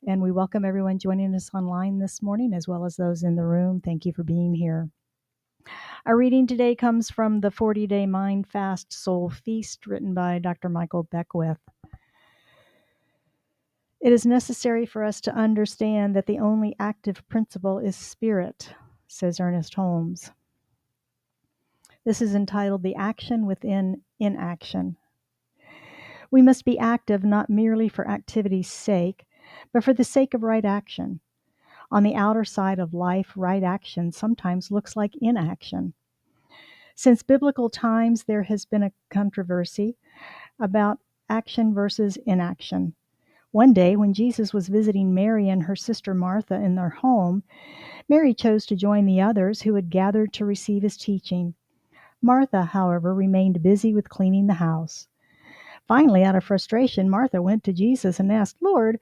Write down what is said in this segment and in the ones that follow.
And we welcome everyone joining us online this morning, as well as those in the room. Thank you for being here. Our reading today comes from the 40-Day Mind Fast Soul Feast, written by Dr. Michael Beckwith. It is necessary for us to understand that the only active principle is spirit, says Ernest Holmes. This is entitled The Action Within Inaction. We must be active not merely for activity's sake, but for the sake of right action. On the outer side of life, right action sometimes looks like inaction. Since biblical times, there has been a controversy about action versus inaction. One day, when Jesus was visiting Mary and her sister Martha in their home, Mary chose to join the others who had gathered to receive his teaching. Martha, however, remained busy with cleaning the house. Finally, out of frustration, Martha went to Jesus and asked, "Lord,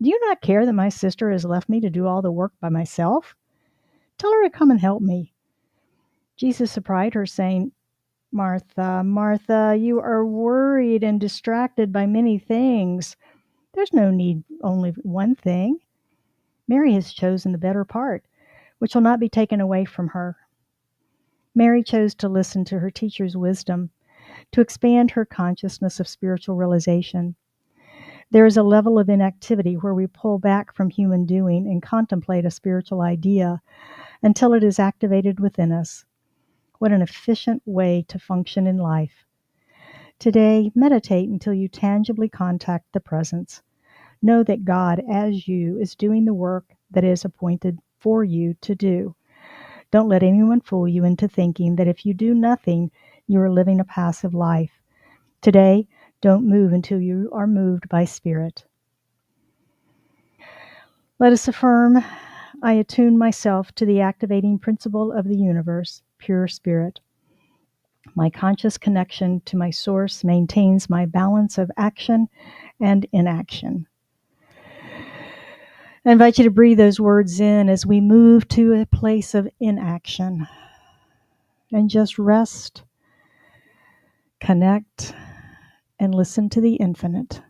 do you not care that my sister has left me to do all the work by myself? Tell her to come and help me." Jesus surprised her, saying, "Martha, Martha, you are worried and distracted by many things. There's no need only one thing. Mary has chosen the better part, which will not be taken away from her." Mary chose to listen to her teacher's wisdom, to expand her consciousness of spiritual realization. There is a level of inactivity where we pull back from human doing and contemplate a spiritual idea until it is activated within us. What an efficient way to function in life. Today, meditate until you tangibly contact the presence. Know that God, as you, is doing the work that is appointed for you to do. Don't let anyone fool you into thinking that if you do nothing, you are living a passive life. Today, don't move until you are moved by Spirit. Let us affirm, I attune myself to the activating principle of the universe, pure Spirit. My conscious connection to my source maintains my balance of action and inaction. I invite you to breathe those words in as we move to a place of inaction. And just rest, connect, and listen to the infinite.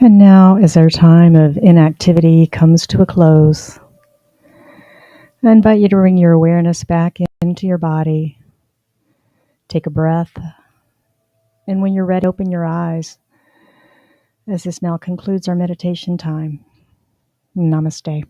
And now, as our time of inactivity comes to a close, I invite you to bring your awareness back into your body. Take a breath. And when you're ready, open your eyes, as this now concludes our meditation time. Namaste.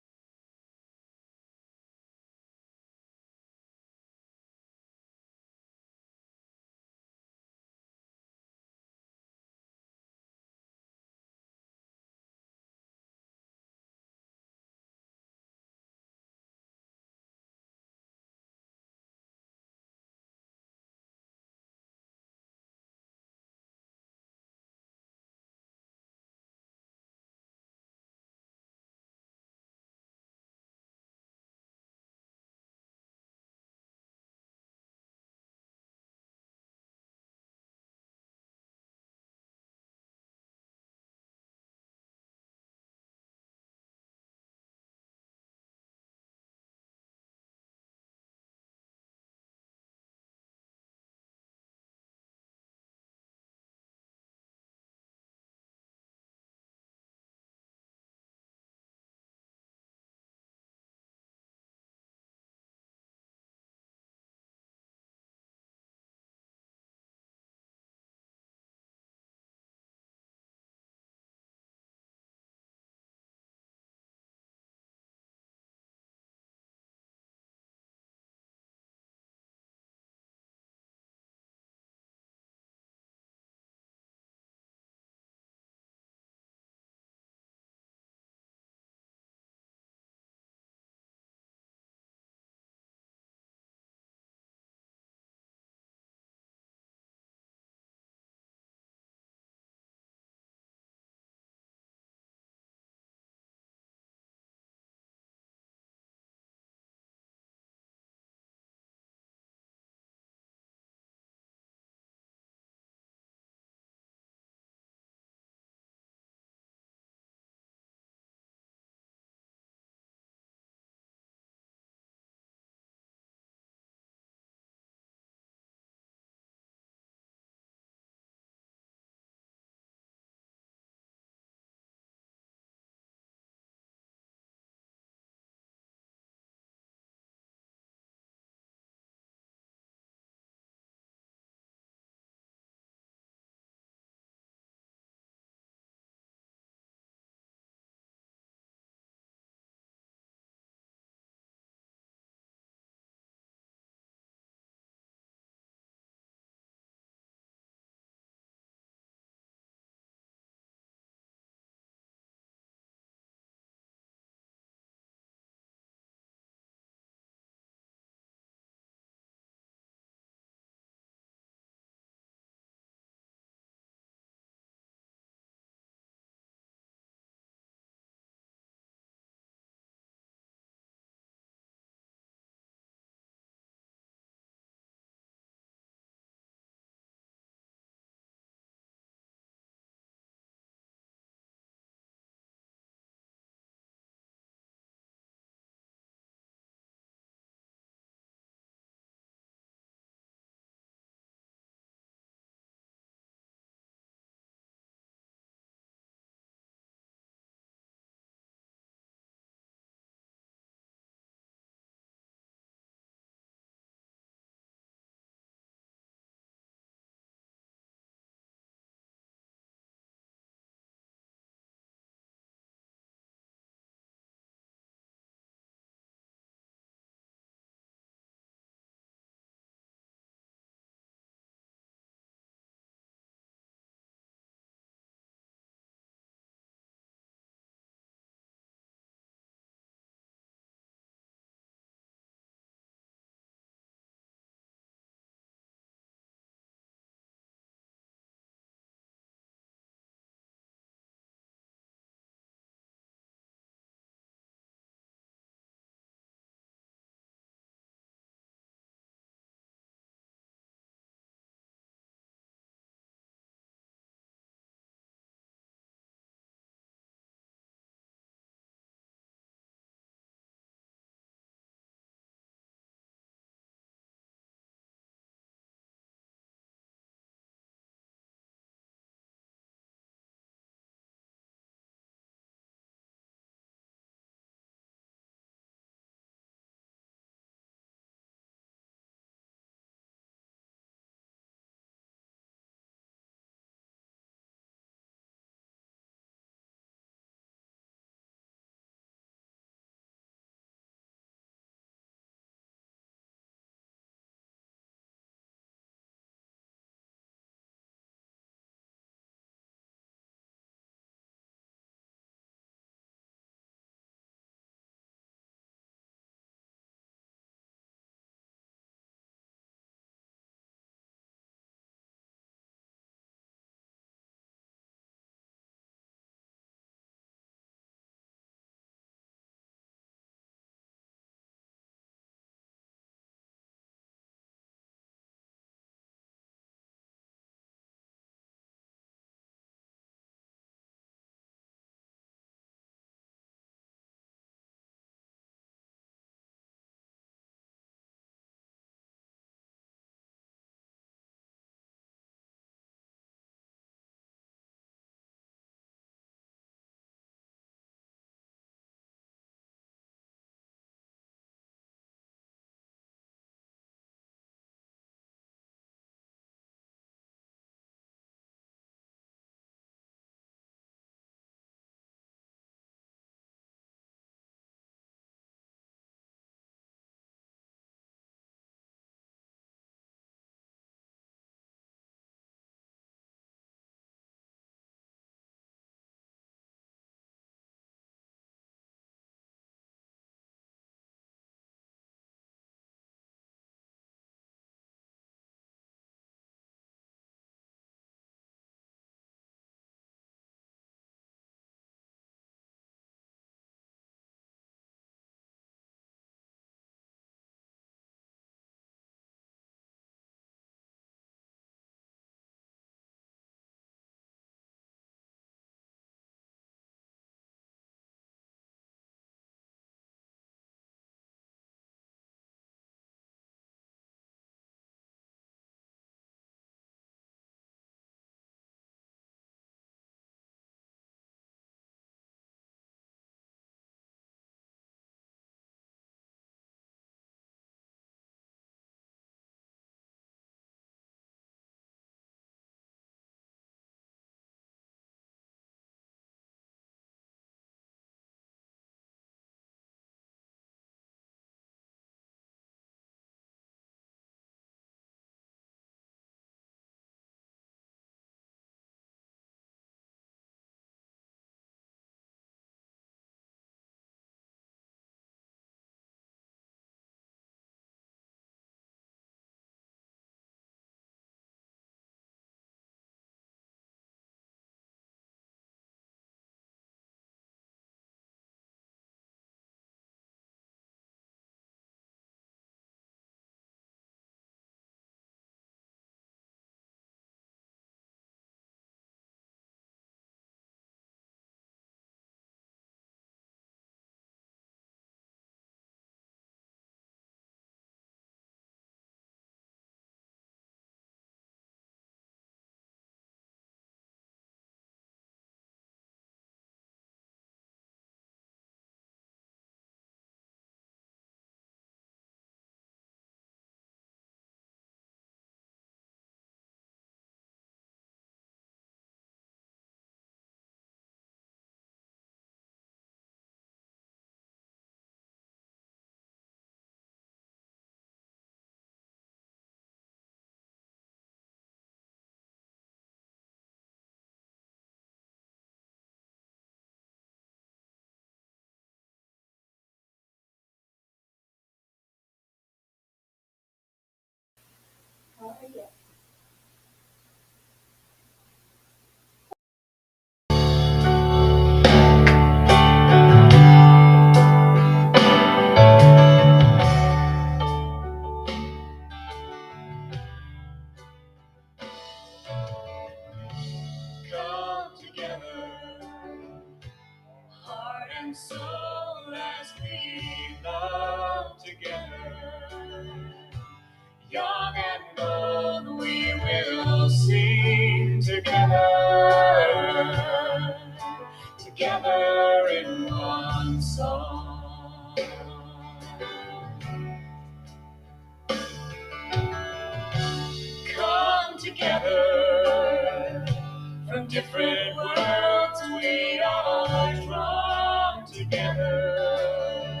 different worlds, we are drawn together.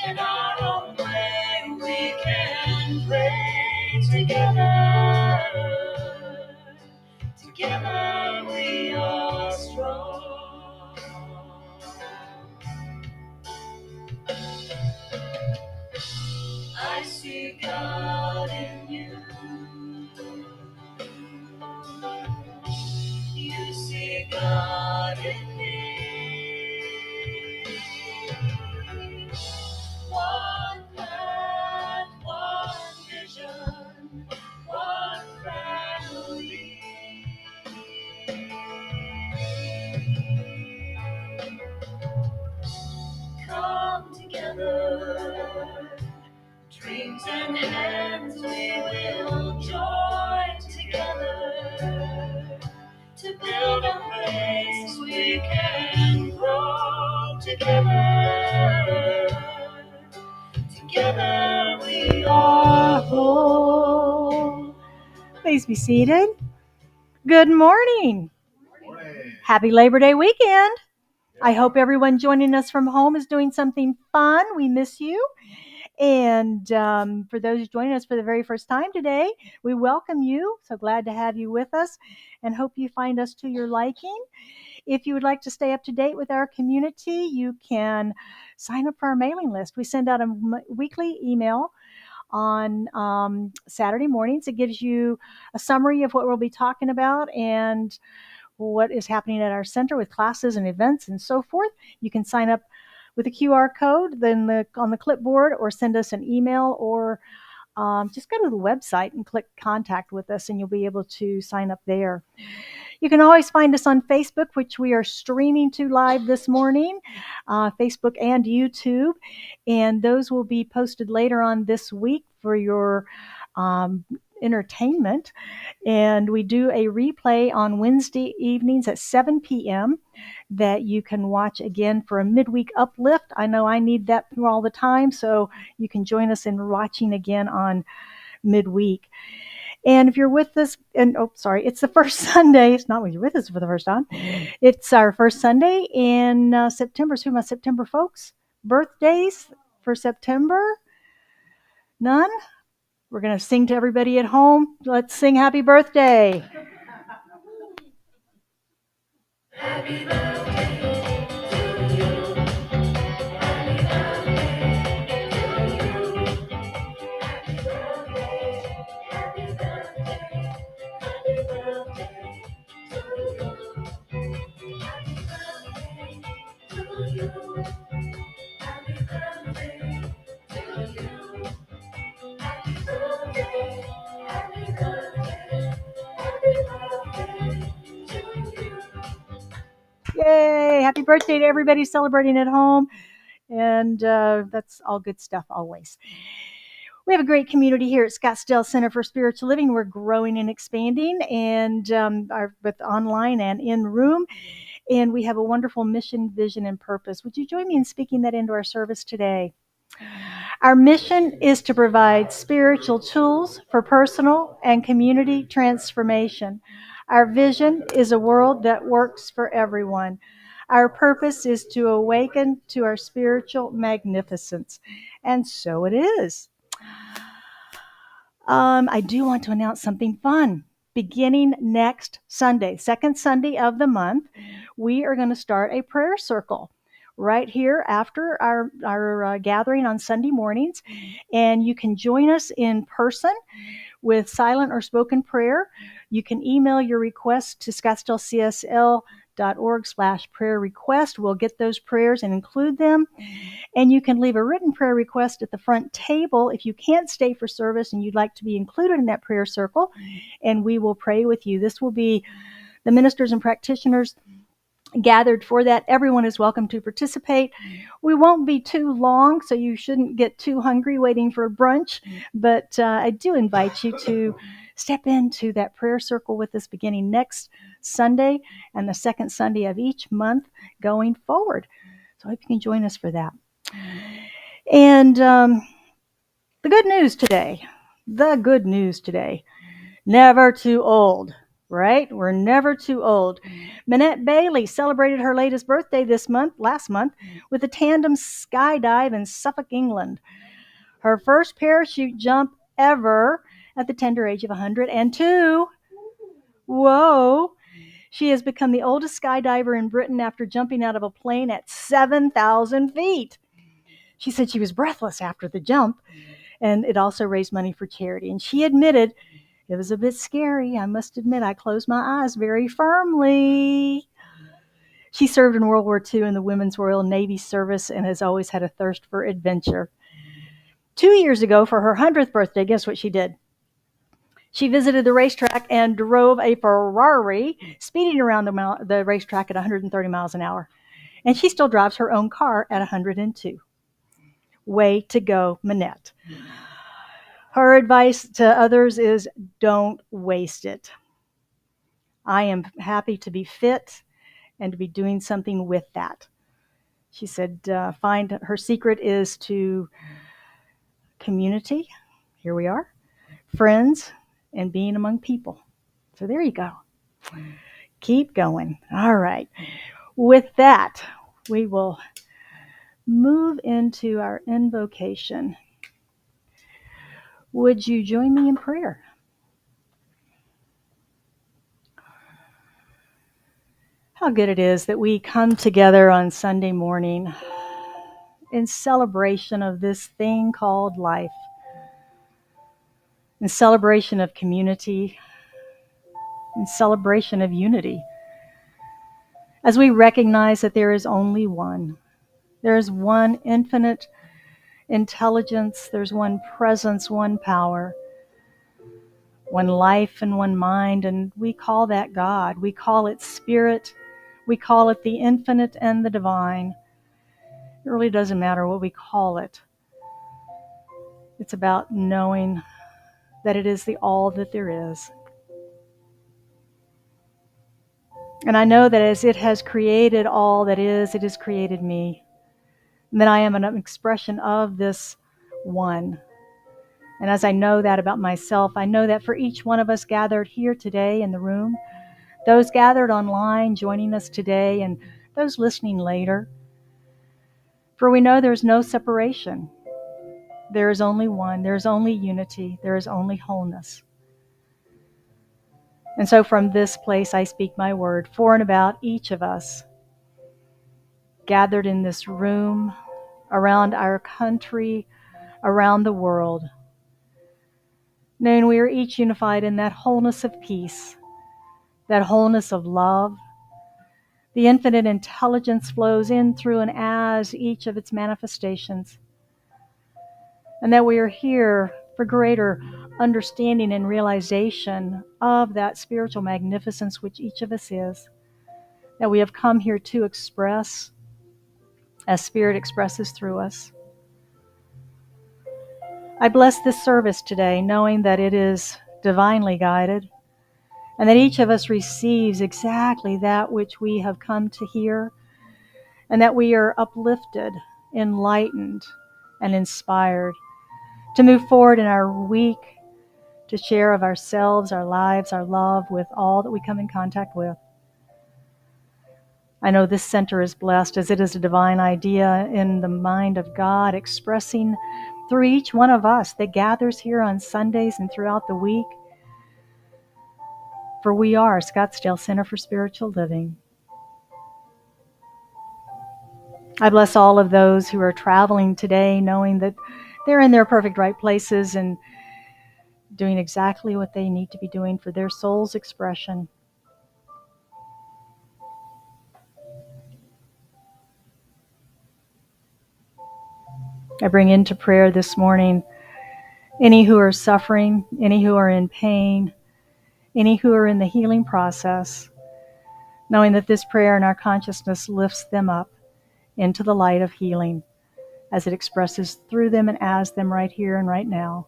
In our own way, we can pray together. Together we are strong. I see God in you. You see God in me. One path, one vision, one family. Come together, dreams and hands we will join together to build a place we can grow together. Together we are whole. Please be seated. Good morning. Happy Labor Day weekend. I hope everyone joining us from home is doing something fun. We miss you. And for those joining us for the very first time today, we welcome you. So glad to have you with us and hope you find us to your liking. If you would like to stay up to date with our community, you can sign up for our mailing list. We send out a weekly email on Saturday mornings. It gives you a summary of what we'll be talking about and what is happening at our center with classes and events and so forth. You can sign up with a QR code then on the clipboard or send us an email or just go to the website and click contact with us and you'll be able to sign up there. You can always find us on Facebook, which we are streaming to live this morning, Facebook and YouTube. And those will be posted later on this week for your entertainment. And we do a replay on Wednesday evenings at 7 p.m. that you can watch again for a midweek uplift. I know I need that all the time, so you can join us in watching again on midweek. And if you're with us, it's the first Sunday. It's not when you're with us for the first time. It's our first Sunday in September. So, my September folks, birthdays for September? None? We're going to sing to everybody at home. Let's sing happy birthday. Happy birthday to you. Happy birthday to you. Happy birthday, happy birthday, happy birthday to you. Happy birthday to you. Happy birthday to you. Happy birthday, happy birthday, happy birthday to you. Yay! Happy birthday to everybody celebrating at home. And that's all good stuff always. We have a great community here at Scottsdale Center for Spiritual Living. We're growing and expanding, and both online and in room. And we have a wonderful mission, vision, and purpose. Would you join me in speaking that into our service today? Our mission is to provide spiritual tools for personal and community transformation. Our vision is a world that works for everyone. Our purpose is to awaken to our spiritual magnificence. And so it is. I do want to announce something fun. Beginning next Sunday, second Sunday of the month, we are going to start a prayer circle right here after our gathering on Sunday mornings. And you can join us in person with silent or spoken prayer. You can email your request to scottsdalecsl.org/prayer request. We'll get those prayers and include them. And you can leave a written prayer request at the front table if you can't stay for service and you'd like to be included in that prayer circle, and we will pray with you. This will be the ministers and practitioners gathered for that. Everyone is welcome to participate. We won't be too long, so you shouldn't get too hungry waiting for brunch, but I do invite you to step into that prayer circle with us beginning next Sunday and the second Sunday of each month going forward. So I hope you can join us for that. And the good news today, never too old. Right? We're never too old. Minette Bailey celebrated her latest birthday last month, with a tandem skydive in Suffolk, England. Her first parachute jump ever at the tender age of 102. Whoa! She has become the oldest skydiver in Britain after jumping out of a plane at 7,000 feet. She said she was breathless after the jump, and it also raised money for charity. And she admitted, it was a bit scary. I must admit, I closed my eyes very firmly. She served in World War II in the Women's Royal Navy Service and has always had a thirst for adventure. 2 years ago, for her 100th birthday, guess what she did? She visited the racetrack and drove a Ferrari, speeding around the racetrack at 130 miles an hour. And she still drives her own car at 102. Way to go, Minette. Her advice to others is don't waste it. I am happy to be fit and to be doing something with that. She said, find her secret is to community. Here we are. Friends and being among people. So there you go. Keep going. All right. With that, we will move into our invocation. Would you join me in prayer? How good it is that we come together on Sunday morning in celebration of this thing called life, in celebration of community, in celebration of unity, as we recognize that there is only one. There is one infinite intelligence, there's one presence, one power, one life and one mind, and we call that God. We call it Spirit. We call it the infinite and the divine. It really doesn't matter what we call it. It's about knowing that it is the all that there is. And I know that as it has created all that is, it has created me. And that I am an expression of this one. And as I know that about myself, I know that for each one of us gathered here today in the room, those gathered online joining us today, and those listening later, for we know there's no separation. There is only one. There is only unity. There is only wholeness. And so from this place, I speak my word for and about each of us gathered in this room, around our country, around the world, knowing we are each unified in that wholeness of peace, that wholeness of love. The infinite intelligence flows in, through, and as each of its manifestations. And that we are here for greater understanding and realization of that spiritual magnificence which each of us is. That we have come here to express as Spirit expresses through us. I bless this service today, knowing that it is divinely guided, and that each of us receives exactly that which we have come to hear, and that we are uplifted, enlightened, and inspired to move forward in our week, to share of ourselves, our lives, our love with all that we come in contact with. I know this center is blessed, as it is a divine idea in the mind of God, expressing through each one of us that gathers here on Sundays and throughout the week. For we are Scottsdale Center for Spiritual Living. I bless all of those who are traveling today, knowing that they're in their perfect right places and doing exactly what they need to be doing for their soul's expression. I bring into prayer this morning any who are suffering, any who are in pain, any who are in the healing process, knowing that this prayer in our consciousness lifts them up into the light of healing as it expresses through them and as them right here and right now.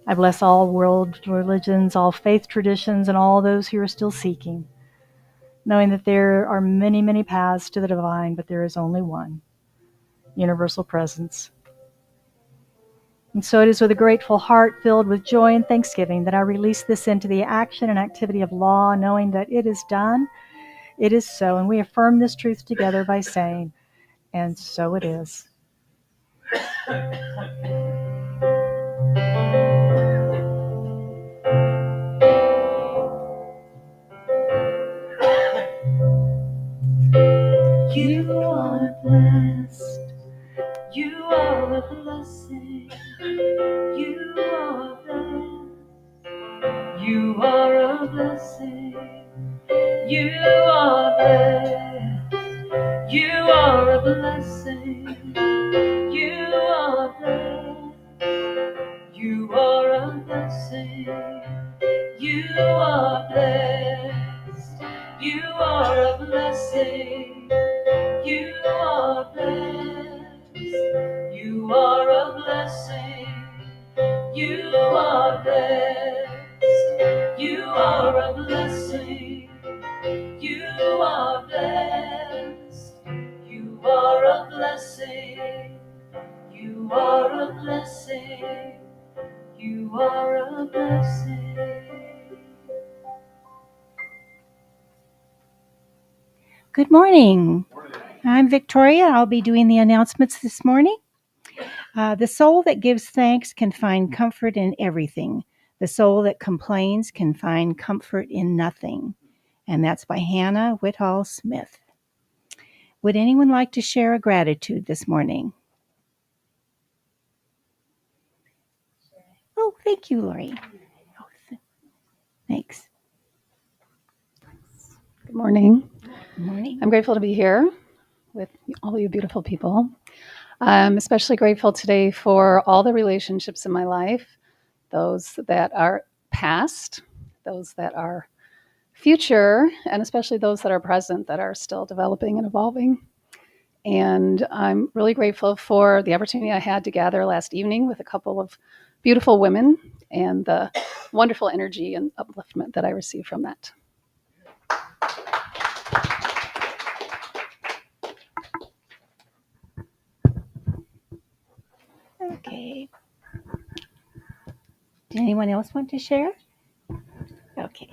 I bless all world religions, all faith traditions, and all those who are still seeking, knowing that there are many, many paths to the divine, but there is only one, universal presence. And so it is with a grateful heart filled with joy and thanksgiving that I release this into the action and activity of law, knowing that it is done, it is so, and we affirm this truth together by saying, and so it is. You are blessed. You are a blessing. You are blessed. You are a blessing. You are blessed. You are a blessing. You are blessed. You are a blessing. You are blessed. You are a blessing. You are blessed. You are a blessing. You are blessed. You are a blessing. You are blessed. You are a blessing. You are a blessing. You are a blessing. Good morning. I'm Victoria. I'll be doing the announcements this morning. The soul that gives thanks can find comfort in everything. The soul that complains can find comfort in nothing. And that's by Hannah Whitall Smith. Would anyone like to share a gratitude this morning? Oh, thank you, Lori. Oh, thanks. Good morning. Good morning. I'm grateful to be here with all you beautiful people. I'm especially grateful today for all the relationships in my life, those that are past, those that are future, and especially those that are present that are still developing and evolving. And I'm really grateful for the opportunity I had to gather last evening with a couple of beautiful women and the wonderful energy and upliftment that I received from that. Okay. Did anyone else want to share? Okay.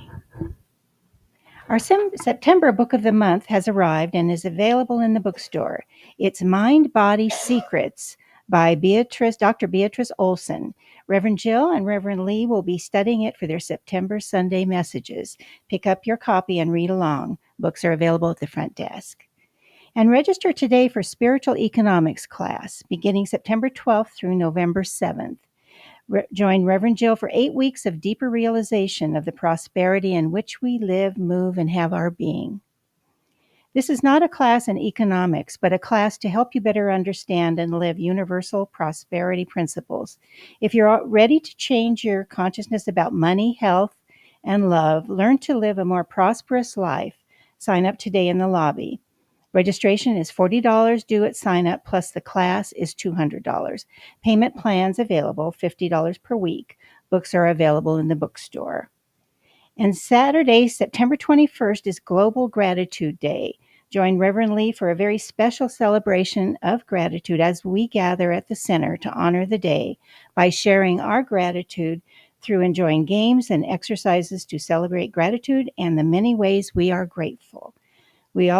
Our September book of the month has arrived and is available in the bookstore. It's Mind Body Secrets by Dr. Beatrice Olson. Reverend Jill and Reverend Lee will be studying it for their September Sunday messages. Pick up your copy and read along. Books are available at the front desk. And register today for Spiritual Economics class, beginning September 12th through November 7th. Join Reverend Jill for 8 weeks of deeper realization of the prosperity in which we live, move, and have our being. This is not a class in economics, but a class to help you better understand and live universal prosperity principles. If you're ready to change your consciousness about money, health, and love, learn to live a more prosperous life, sign up today in the lobby. Registration is $40 due at sign up, plus the class is $200. Payment plans available, $50 per week. Books are available in the bookstore. And Saturday, September 21st, is Global Gratitude Day. Join Reverend Lee for a very special celebration of gratitude as we gather at the center to honor the day by sharing our gratitude through enjoying games and exercises to celebrate gratitude and the many ways we are grateful. We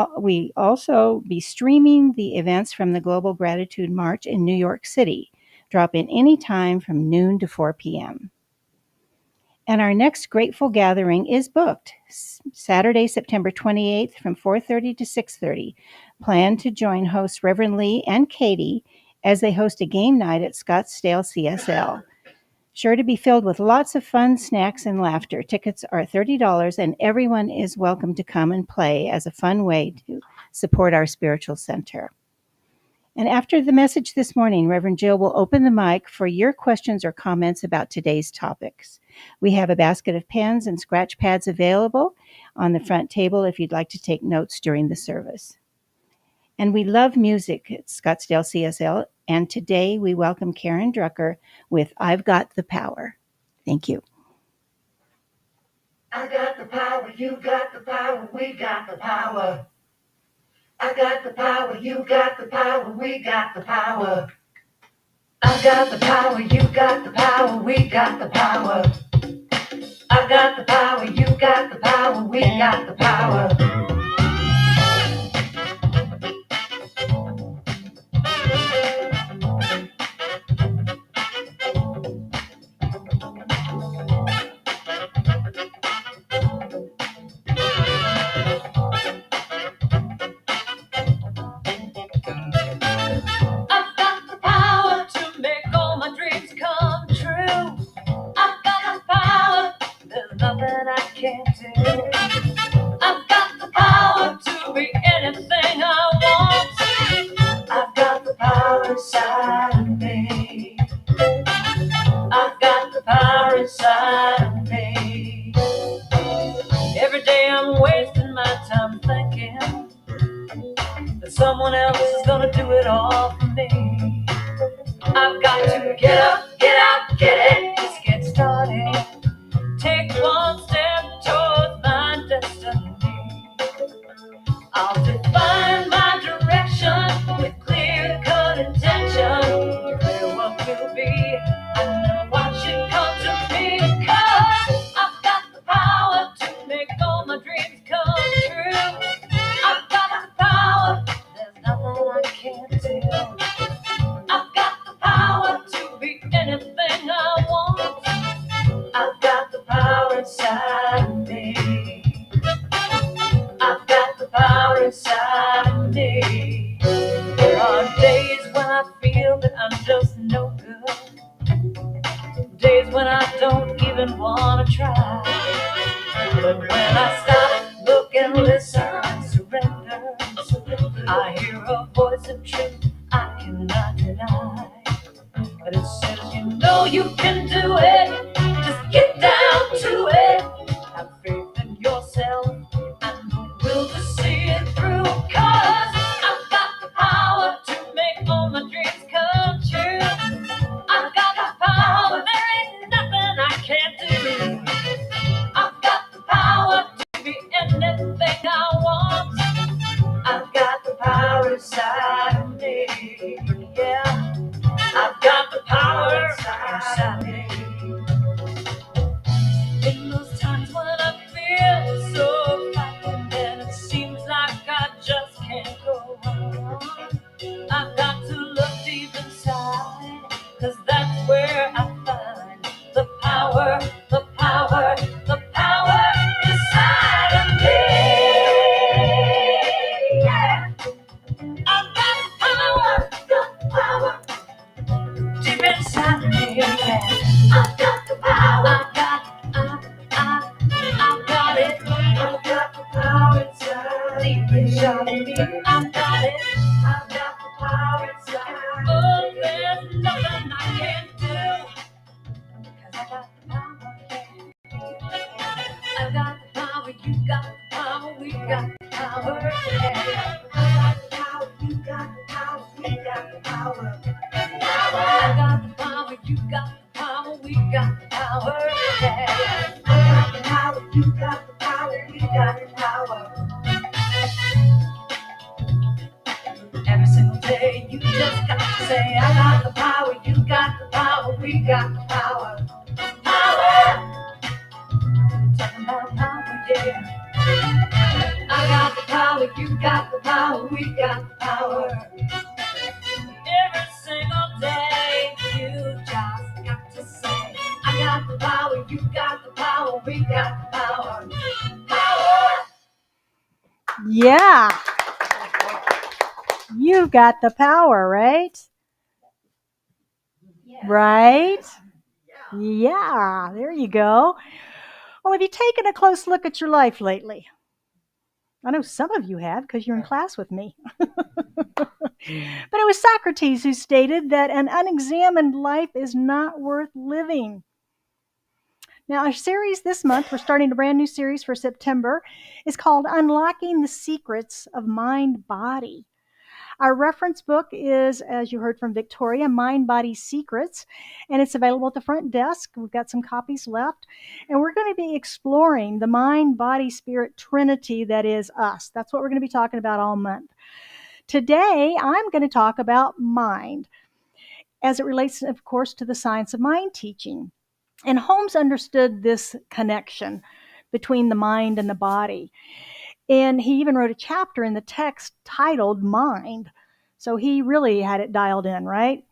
also be streaming the events from the Global Gratitude March in New York City. Drop in any time from noon to 4 p.m. And our next Grateful Gathering is booked Saturday, September 28th from 4:30 to 6:30. Plan to join hosts Reverend Lee and Katie as they host a game night at Scottsdale CSL. Sure to be filled with lots of fun, snacks, and laughter. Tickets are $30, and everyone is welcome to come and play as a fun way to support our spiritual center. And after the message this morning, Reverend Jill will open the mic for your questions or comments about today's topics. We have a basket of pens and scratch pads available on the front table if you'd like to take notes during the service. And we love music at Scottsdale CSL. And today we welcome Karen Drucker with I've Got the Power. Thank you. I got the power, you got the power, we got the power. I got the power, you got the power, we got the power. I got the power, you got the power, we got the power. I got the power, you got the power, we got the power. I've got the power to make all my dreams come true. I've got the power, there's nothing I can't do. I've got the power to be anything I want. I've got the power inside of me. I've got the power inside of me. Every day I'm wasting my time thinking that someone else is gonna do it all for me. I've got to get up, get out, get it, just get started. Take one step towards my destiny. I'll define my direction with clear-cut intention. Clear what will be, I know what should come to me. 'Cause I've got the power to make all my dreams come true. I've got the power, there's nothing I can't do. I've got the power to be anything I want. I've got the power inside of me. I've got the power inside of me. There are days when I feel that I'm just no good. Days when I don't even want to try. But when I stop, look and listen, surrender, I hear a voice of truth I cannot deny. But it says, you know you can do it. Just get down to it. Have faith in yourself and the will to see it through. 'Cause I've got the power to make all my dreams come true. I've got the power, there ain't nothing I can't do. I've got the power to be anything I want. I've got the power inside of me. Yeah, I've got the power inside me. In those times when I feel so frightened and it seems like I just can't go on, I've got to look deep inside, 'cause that's where I find the power, the power, the power inside of me. Yeah. I've got the power deep inside of me. Yeah. I've got the power. I've got it. I've got the power inside. Deep inside of me. I've got it. I've got the power inside. Oh, there's nothing I can't do. 'Cause I got the power. I got the power. You got the power. We got the power. Yeah. I got the power. You got the power. We got the power. I got the power. You got the power. We got the power. Yeah. I got the power. You got the power. We got the power. Every single day, you just got to say, I got the power. You got the power. We got the power. Power. Talking about power, yeah. I got the power. You got the power. We got the power. Every single day, you just got to say, I got the power, you got the power, we got the power. Power! Yeah. You've got the power, right? Yes. Right? Yeah, there you go. Well, have you taken a close look at your life lately? I know some of you have because you're in class with me. But it was Socrates who stated that an unexamined life is not worth living. Now, our series this month, we're starting a brand new series for September, is called Unlocking the Secrets of Mind Body. Our reference book is, as you heard from Victoria, Mind Body Secrets, and it's available at the front desk. We've got some copies left, and we're going to be exploring the mind, body, spirit trinity that is us. That's what we're going to be talking about all month. Today, I'm going to talk about mind. as it relates, of course, to the science of mind teaching. And Holmes understood this connection between the mind and the body. And he even wrote a chapter in the text titled Mind. So he really had it dialed in, right?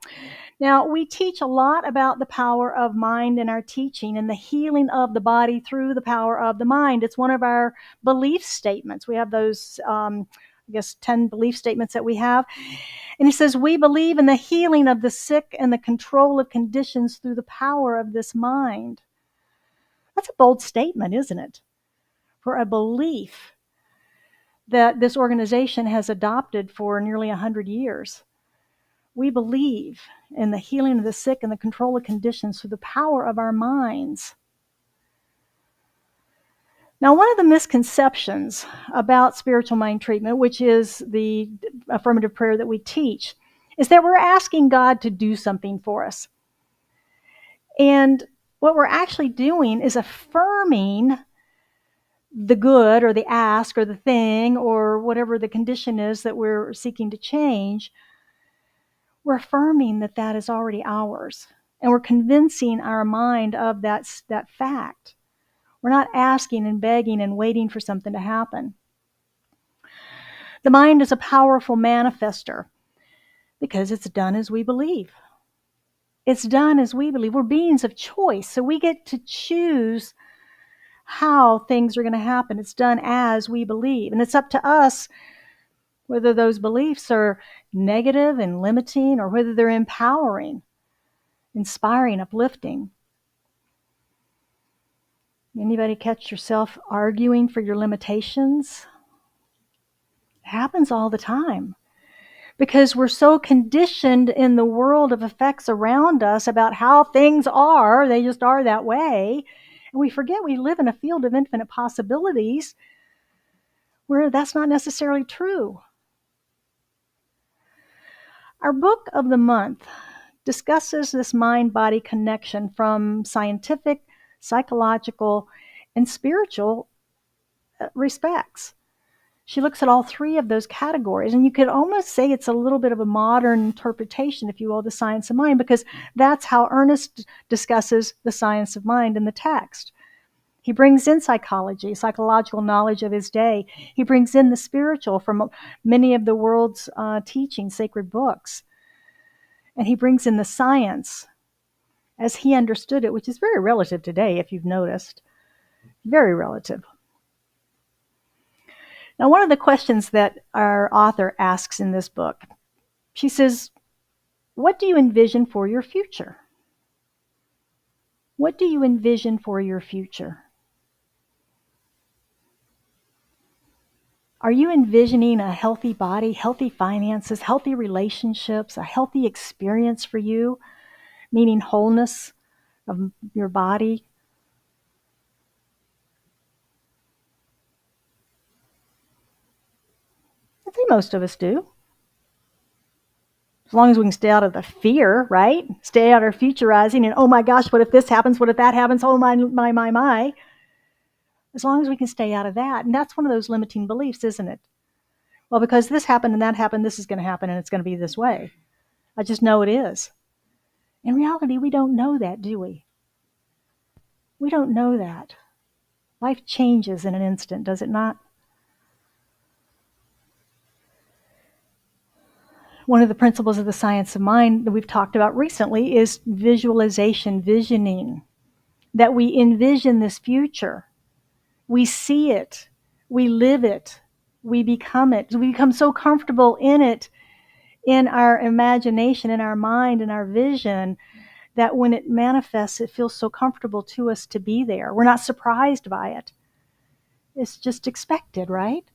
Now, we teach a lot about the power of mind in our teaching and the healing of the body through the power of the mind. It's one of our belief statements. We have those, 10 belief statements that we have. And he says, we believe in the healing of the sick and the control of conditions through the power of this mind. That's a bold statement, isn't it? For a belief that this organization has adopted for nearly 100 years. We believe in the healing of the sick and the control of conditions through the power of our minds. Now, one of the misconceptions about spiritual mind treatment, which is the affirmative prayer that we teach, is that we're asking God to do something for us. And what we're actually doing is affirming the good or the ask or the thing or whatever the condition is that we're seeking to change. We're affirming that that is already ours. And we're convincing our mind of that fact. We're not asking and begging and waiting for something to happen. The mind is a powerful manifester because it's done as we believe. It's done as we believe. We're beings of choice, so we get to choose how things are going to happen. It's done as we believe. And it's up to us whether those beliefs are negative and limiting or whether they're empowering, inspiring, uplifting. Anybody catch yourself arguing for your limitations? It happens all the time because we're so conditioned in the world of effects around us about how things are. They just are that way. And we forget we live in a field of infinite possibilities where that's not necessarily true. Our book of the month discusses this mind-body connection from scientific, psychological, and spiritual respects. She looks at all three of those categories, and you could almost say it's a little bit of a modern interpretation, if you will, of the science of mind, because that's how Ernest discusses the science of mind in the text. He brings in psychology, psychological knowledge of his day. He brings in the spiritual from many of the world's teaching, sacred books. And he brings in the science as he understood it, which is very relative today, if you've noticed. Very relative. Now, one of the questions that our author asks in this book, she says, what do you envision for your future? What do you envision for your future? Are you envisioning a healthy body, healthy finances, healthy relationships, a healthy experience for you, meaning wholeness of your body? I think most of us do. As long as we can stay out of the fear, right? Stay out of futurizing and, oh my gosh, what if this happens? What if that happens? Oh my. As long as we can stay out of that. And that's one of those limiting beliefs, isn't it? Well, because this happened and that happened, this is going to happen and it's going to be this way. I just know it is. In reality, we don't know that, do we? We don't know that. Life changes in an instant, does it not? One of the principles of the science of mind that we've talked about recently is visualization, visioning, that we envision this future. We see it. We live it. We become it. We become so comfortable in it, in our imagination, in our mind, in our vision, that when it manifests, it feels so comfortable to us to be there. We're not surprised by it. It's just expected, right?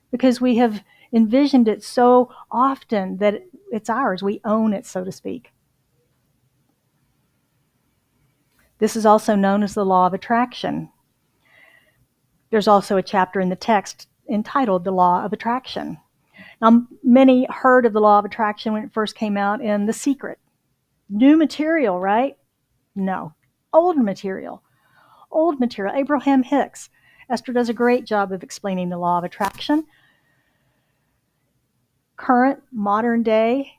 Because we have envisioned it so often that it's ours. We own it, so to speak. This is also known as the law of attraction. There's also a chapter in the text entitled The Law of Attraction. Now, many heard of the law of attraction when it first came out in The Secret. New material, right? No. Old material. Old material. Abraham Hicks. Esther does a great job of explaining the law of attraction. Current, modern day,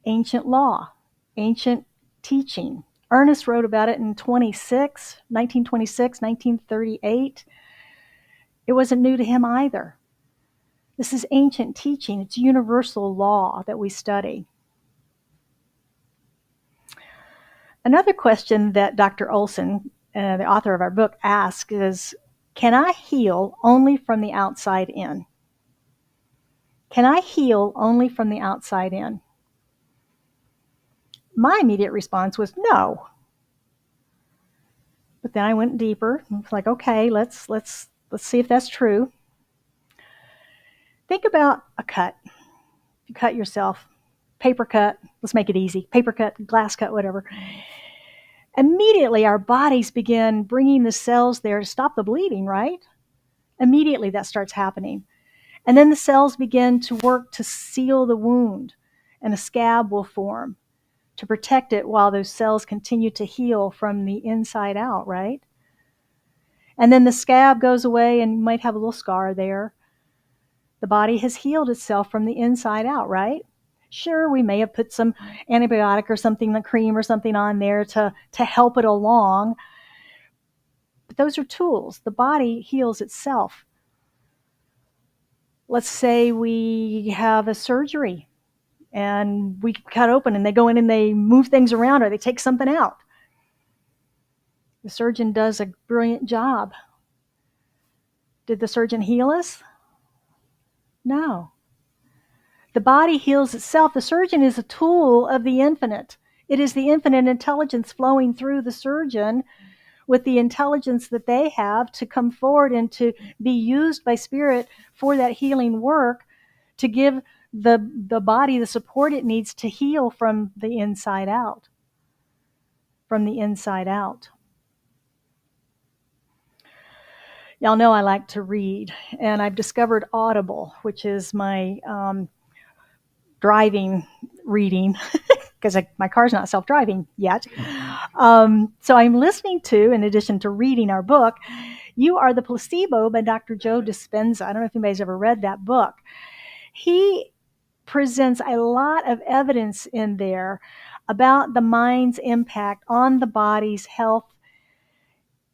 ancient law. ancient teaching. Ernest wrote about it in 1926, 1938. It wasn't new to him either. This is ancient teaching. It's universal law that we study. Another question that Dr. Olson, the author of our book, asks is, can I heal only from the outside in? Can I heal only from the outside in? My immediate response was no. But then I went deeper. I was like, okay, let's see if that's true. Think about a cut. You cut yourself, paper cut, let's make it easy, paper cut, glass cut, whatever. Immediately our bodies begin bringing the cells there to stop the bleeding, right? Immediately that starts happening. And then the cells begin to work to seal the wound, and a scab will form to protect it while those cells continue to heal from the inside out, right? And then the scab goes away and you might have a little scar there. The body has healed itself from the inside out, right? Sure, we may have put some antibiotic or something, the cream or something on there to help it along. But those are tools. The body heals itself. Let's say we have a surgery and we cut open and they go in and they move things around or they take something out. The surgeon does a brilliant job. Did the surgeon heal us? No. The body heals itself. The surgeon is a tool of the infinite. It is the infinite intelligence flowing through the surgeon with the intelligence that they have to come forward and to be used by spirit for that healing work, to give the body the support it needs to heal from the inside out. From the inside out. Y'all know I like to read, and I've discovered Audible, which is my driving reading, because my car's not self-driving yet. So I'm listening to, in addition to reading our book, You Are the Placebo by Dr. Joe Dispenza. I don't know if anybody's ever read that book. He presents a lot of evidence in there about the mind's impact on the body's health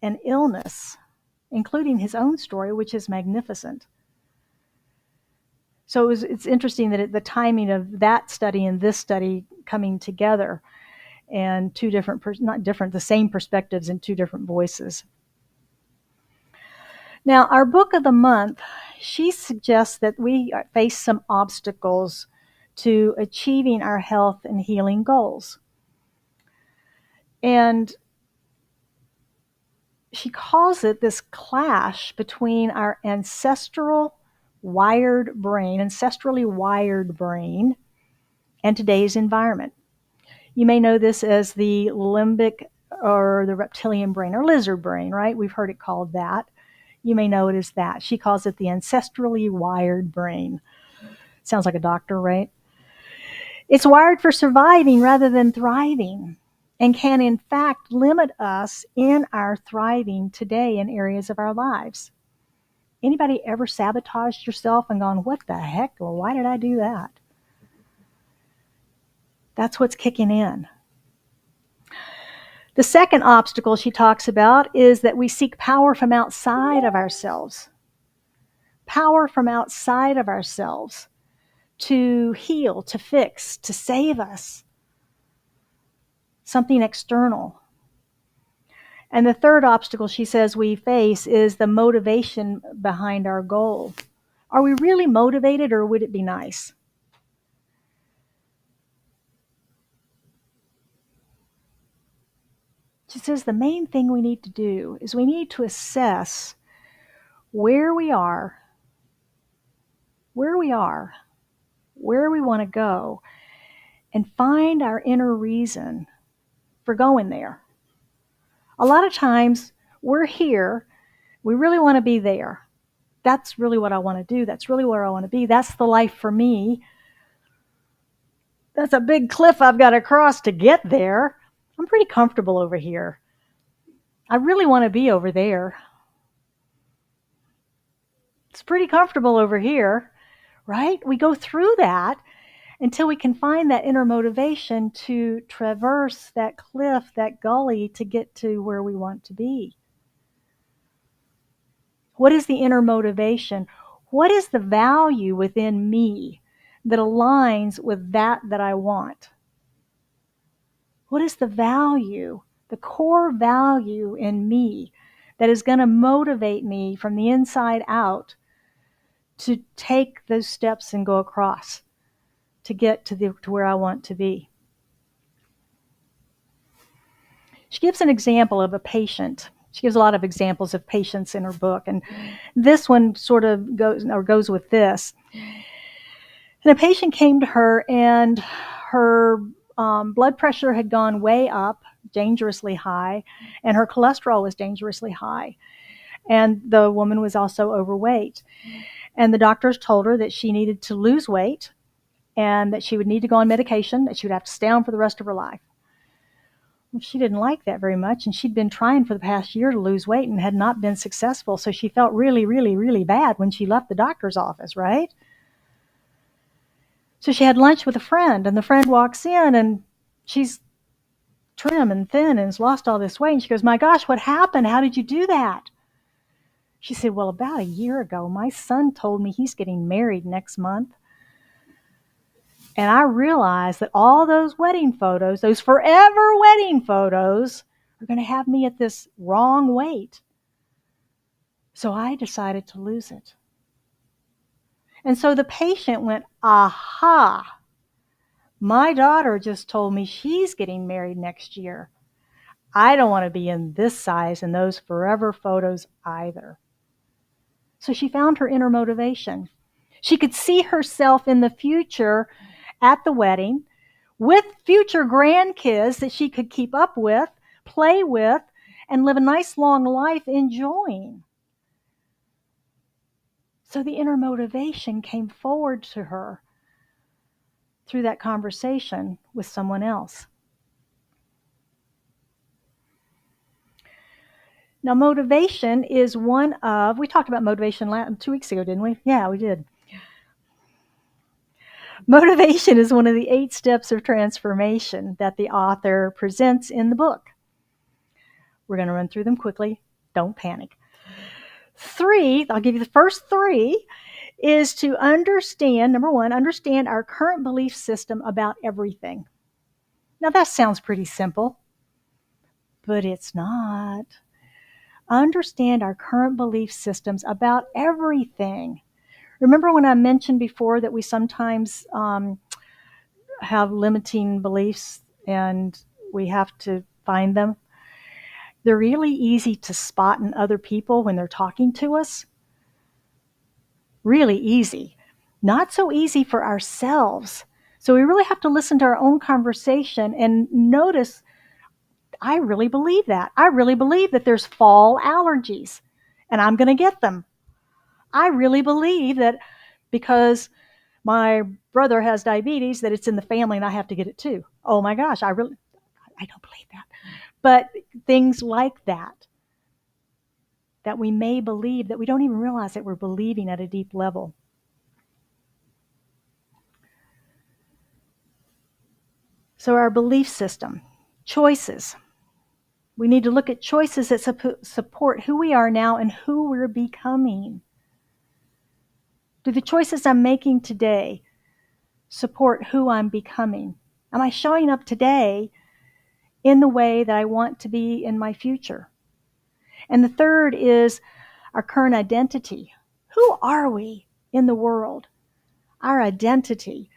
and illness, including his own story, which is magnificent. So it's interesting that the timing of that study and this study coming together, and two different, not different, the same perspectives in two different voices. Now, our book of the month, she suggests that we face some obstacles to achieving our health and healing goals. And she calls it this clash between our ancestrally wired brain, and today's environment. You may know this as the limbic or the reptilian brain or lizard brain, right? We've heard it called that. You may know it as that. She calls it the ancestrally wired brain. Sounds like a doctor, right? It's wired for surviving rather than thriving, and can in fact limit us in our thriving today in areas of our lives. Anybody ever sabotaged yourself and gone, what the heck? Well, why did I do that? That's what's kicking in. The second obstacle she talks about is that we seek power from outside of ourselves. Power from outside of ourselves to heal, to fix, to save us. Something external. And the third obstacle she says we face is the motivation behind our goal. Are we really motivated, or would it be nice? She says the main thing we need to do is we need to assess where we are, where we want to go, and find our inner reason for going there. A lot of times we're here, we really want to be there. That's really what I want to do. That's really where I want to be. That's the life for me. That's a big cliff I've got to cross to get there. I'm pretty comfortable over here. I really want to be over there. It's pretty comfortable over here, right? We go through that, until we can find that inner motivation to traverse that cliff, that gully, to get to where we want to be. What is the inner motivation? What is the value within me that aligns with that I want? What is the value, the core value in me that is going to motivate me from the inside out to take those steps and go across to get to where I want to be? She gives an example of a patient. She gives a lot of examples of patients in her book, and this one sort of goes with this. And a patient came to her, and her blood pressure had gone way up, dangerously high, and her cholesterol was dangerously high. And the woman was also overweight. And the doctors told her that she needed to lose weight and that she would need to go on medication, that she would have to stay on for the rest of her life. Well, she didn't like that very much, and she'd been trying for the past year to lose weight and had not been successful. So she felt really, really, really bad when she left the doctor's office, right? So she had lunch with a friend, and the friend walks in, and she's trim and thin and has lost all this weight. And she goes, "My gosh, what happened? How did you do that?" She said, "Well, about a year ago, my son told me he's getting married next month. And I realized that all those wedding photos, those forever wedding photos, are going to have me at this wrong weight. So I decided to lose it." And so the patient went, "Aha, my daughter just told me she's getting married next year. I don't want to be in this size in those forever photos either." So she found her inner motivation. She could see herself in the future at the wedding with future grandkids that she could keep up with, play with, and live a nice long life enjoying. So the inner motivation came forward to her through that conversation with someone else. Now, motivation is one of, we talked about motivation 2 weeks ago, didn't we? Yeah, we did. Motivation is one of the 8 steps of transformation that the author presents in the book. We're going to run through them quickly. Don't panic. 3, I'll give you the first 3, is to understand, number 1, understand our current belief system about everything. Now, that sounds pretty simple, but it's not. Understand our current belief systems about everything. Remember when I mentioned before that we sometimes have limiting beliefs and we have to find them? They're really easy to spot in other people when they're talking to us. Really easy. Not so easy for ourselves. So we really have to listen to our own conversation and notice, I really believe that. I really believe that there's fall allergies and I'm going to get them. I really believe that because my brother has diabetes, that it's in the family and I have to get it too. Oh my gosh, I don't believe that. But things like that we may believe that we don't even realize that we're believing at a deep level. So our belief system, choices. We need to look at choices that support who we are now and who we're becoming. Do the choices I'm making today support who I'm becoming? Am I showing up today in the way that I want to be in my future? And the third is our current identity. Who are we in the world? Our identity.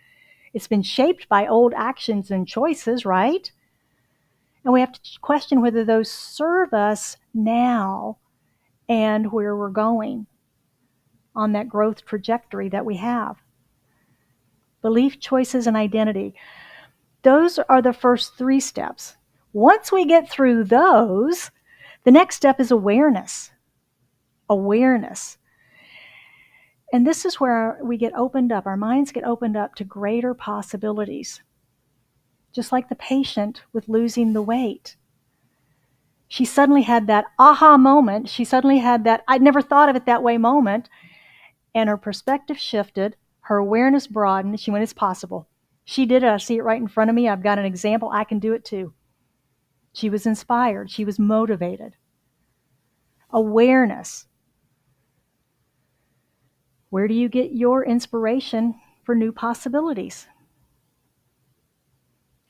It's been shaped by old actions and choices, right? And we have to question whether those serve us now and where we're going on that growth trajectory that we have. Belief, choices, and identity. Those are the first 3 steps. Once we get through those, the next step is awareness. Awareness. And this is where we get opened up, our minds get opened up to greater possibilities. Just like the patient with losing the weight. She suddenly had that aha moment. She suddenly had that, I'd never thought of it that way moment. And her perspective shifted. Her awareness broadened. She went, it's possible. She did it. I see it right in front of me. I've got an example. I can do it too. She was inspired. She was motivated. Awareness. Where do you get your inspiration for new possibilities?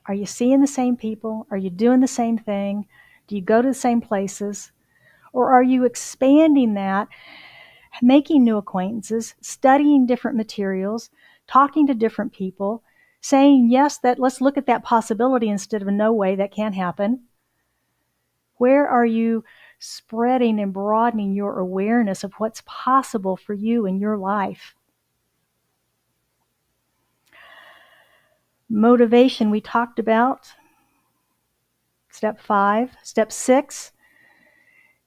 Are you seeing the same people? Are you doing the same thing? Do you go to the same places? Or are you expanding that, making new acquaintances, studying different materials, talking to different people, saying, yes, that let's look at that possibility instead of no way, that can't happen? Where are you spreading and broadening your awareness of what's possible for you in your life? Motivation, we talked about. Step 5. Step 6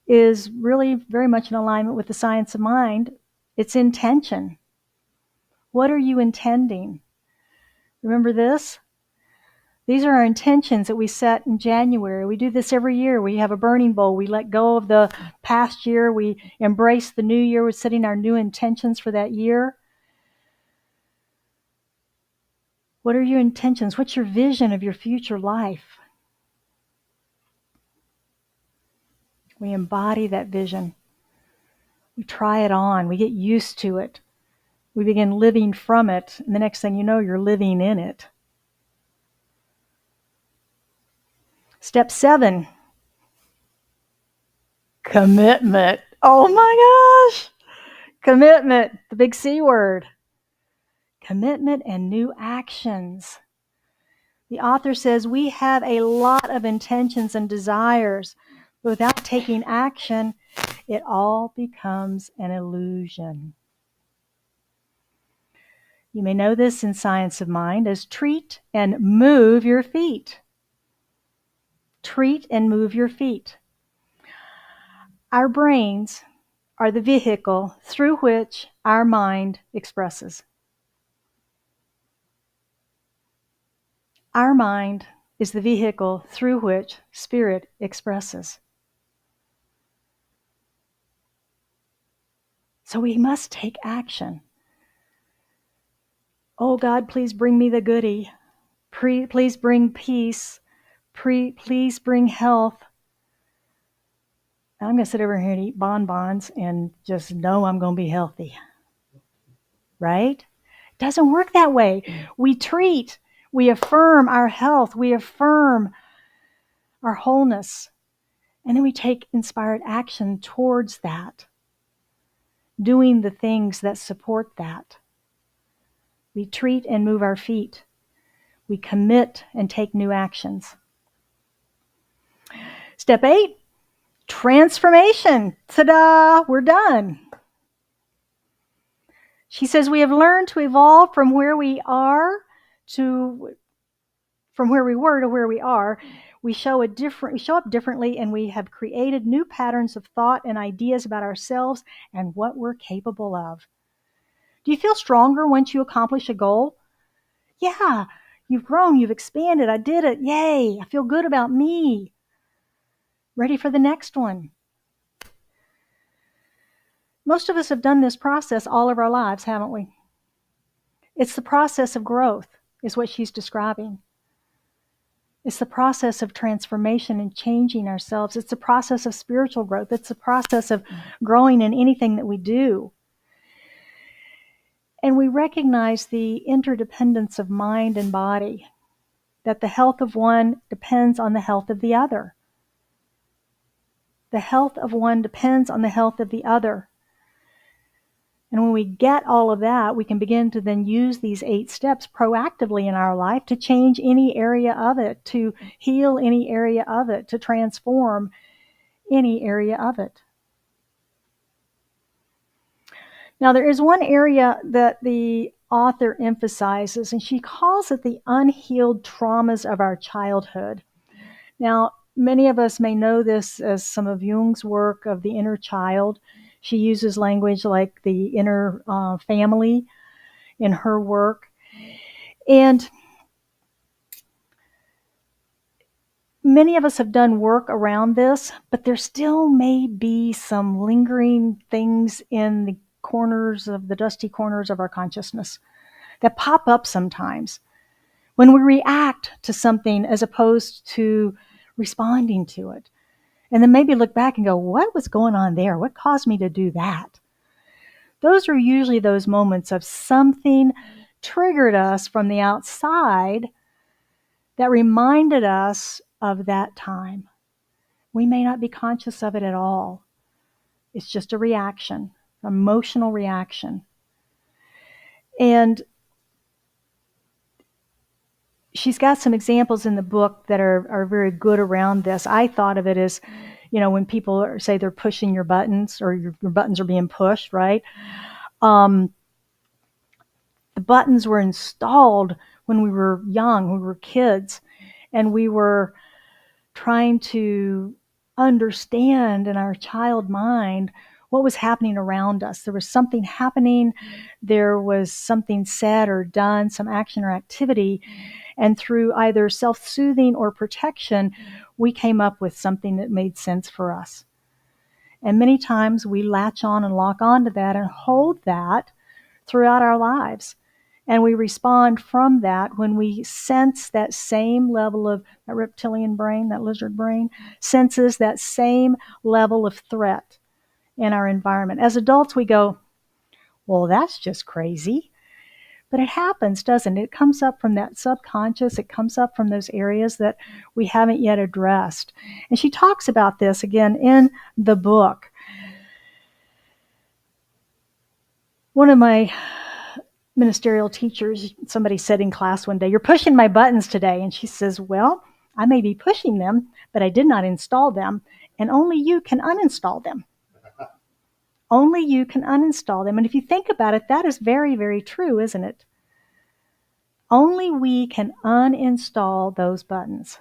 is really very much in alignment with the science of mind. It's intention. What are you intending? Remember this? These are our intentions that we set in January. We do this every year. We have a burning bowl. We let go of the past year. We embrace the new year. We're setting our new intentions for that year. What are your intentions? What's your vision of your future life? We embody that vision. We try it on. We get used to it. We begin living from it. And the next thing you know, you're living in it. Step 7, commitment. Oh my gosh. Commitment, the big C word. Commitment and new actions. The author says we have a lot of intentions and desires, but without taking action, it all becomes an illusion. You may know this in Science of Mind as treat and move your feet. Treat and move your feet. Our brains are the vehicle through which our mind expresses. Our mind is the vehicle through which spirit expresses. So we must take action. Oh God, please bring me the goodie. Please bring peace. Please bring health. I'm going to sit over here and eat bonbons and just know I'm going to be healthy. Right? It doesn't work that way. We treat, we affirm our health, we affirm our wholeness, and then we take inspired action towards that, doing the things that support that. We treat and move our feet. We commit and take new actions. Step 8, transformation. Ta-da! We're done. She says we have learned to evolve from where we were to where we are. We show up differently, and we have created new patterns of thought and ideas about ourselves and what we're capable of. Do you feel stronger once you accomplish a goal? Yeah, you've grown, you've expanded, I did it, yay, I feel good about me. Ready for the next one. Most of us have done this process all of our lives, haven't we? It's the process of growth, is what she's describing. It's the process of transformation and changing ourselves. It's the process of spiritual growth. It's the process of growing in anything that we do. And we recognize the interdependence of mind and body, that the health of one depends on the health of the other. The health of one depends on the health of the other. And when we get all of that, we can begin to then use these 8 steps proactively in our life to change any area of it, to heal any area of it, to transform any area of it. Now, there is one area that the author emphasizes, and she calls it the unhealed traumas of our childhood. Now, many of us may know this as some of Jung's work of the inner child. She uses language like the inner family in her work. And many of us have done work around this, but there still may be some lingering things in the dusty corners of our consciousness that pop up sometimes. when we react to something as opposed to responding to it. And then maybe look back and go, what was going on there? What caused me to do that? Those are usually those moments of something triggered us from the outside that reminded us of that time. We may not be conscious of it at all. It's just a reaction, an emotional reaction. And she's got some examples in the book that are very good around this. I thought of it as, when people say they're pushing your buttons or your buttons are being pushed, right? The buttons were installed when we were young, when we were kids, and we were trying to understand in our child mind what was happening around us. There was something happening. There was something said or done, some action or activity. And through either self-soothing or protection, we came up with something that made sense for us. And many times we latch on and lock onto that and hold that throughout our lives. And we respond from that when we sense that same level of that reptilian brain, that lizard brain, senses that same level of threat in our environment. As adults, we go, well, that's just crazy. But it happens, doesn't it? It comes up from that subconscious. It comes up from those areas that we haven't yet addressed. And she talks about this again in the book. One of my ministerial teachers, somebody said in class one day, "You're pushing my buttons today." And she says, "Well, I may be pushing them, but I did not install them, and only you can uninstall them." Only you can uninstall them. And if you think about it, that is very, very true, isn't it? Only we can uninstall those buttons.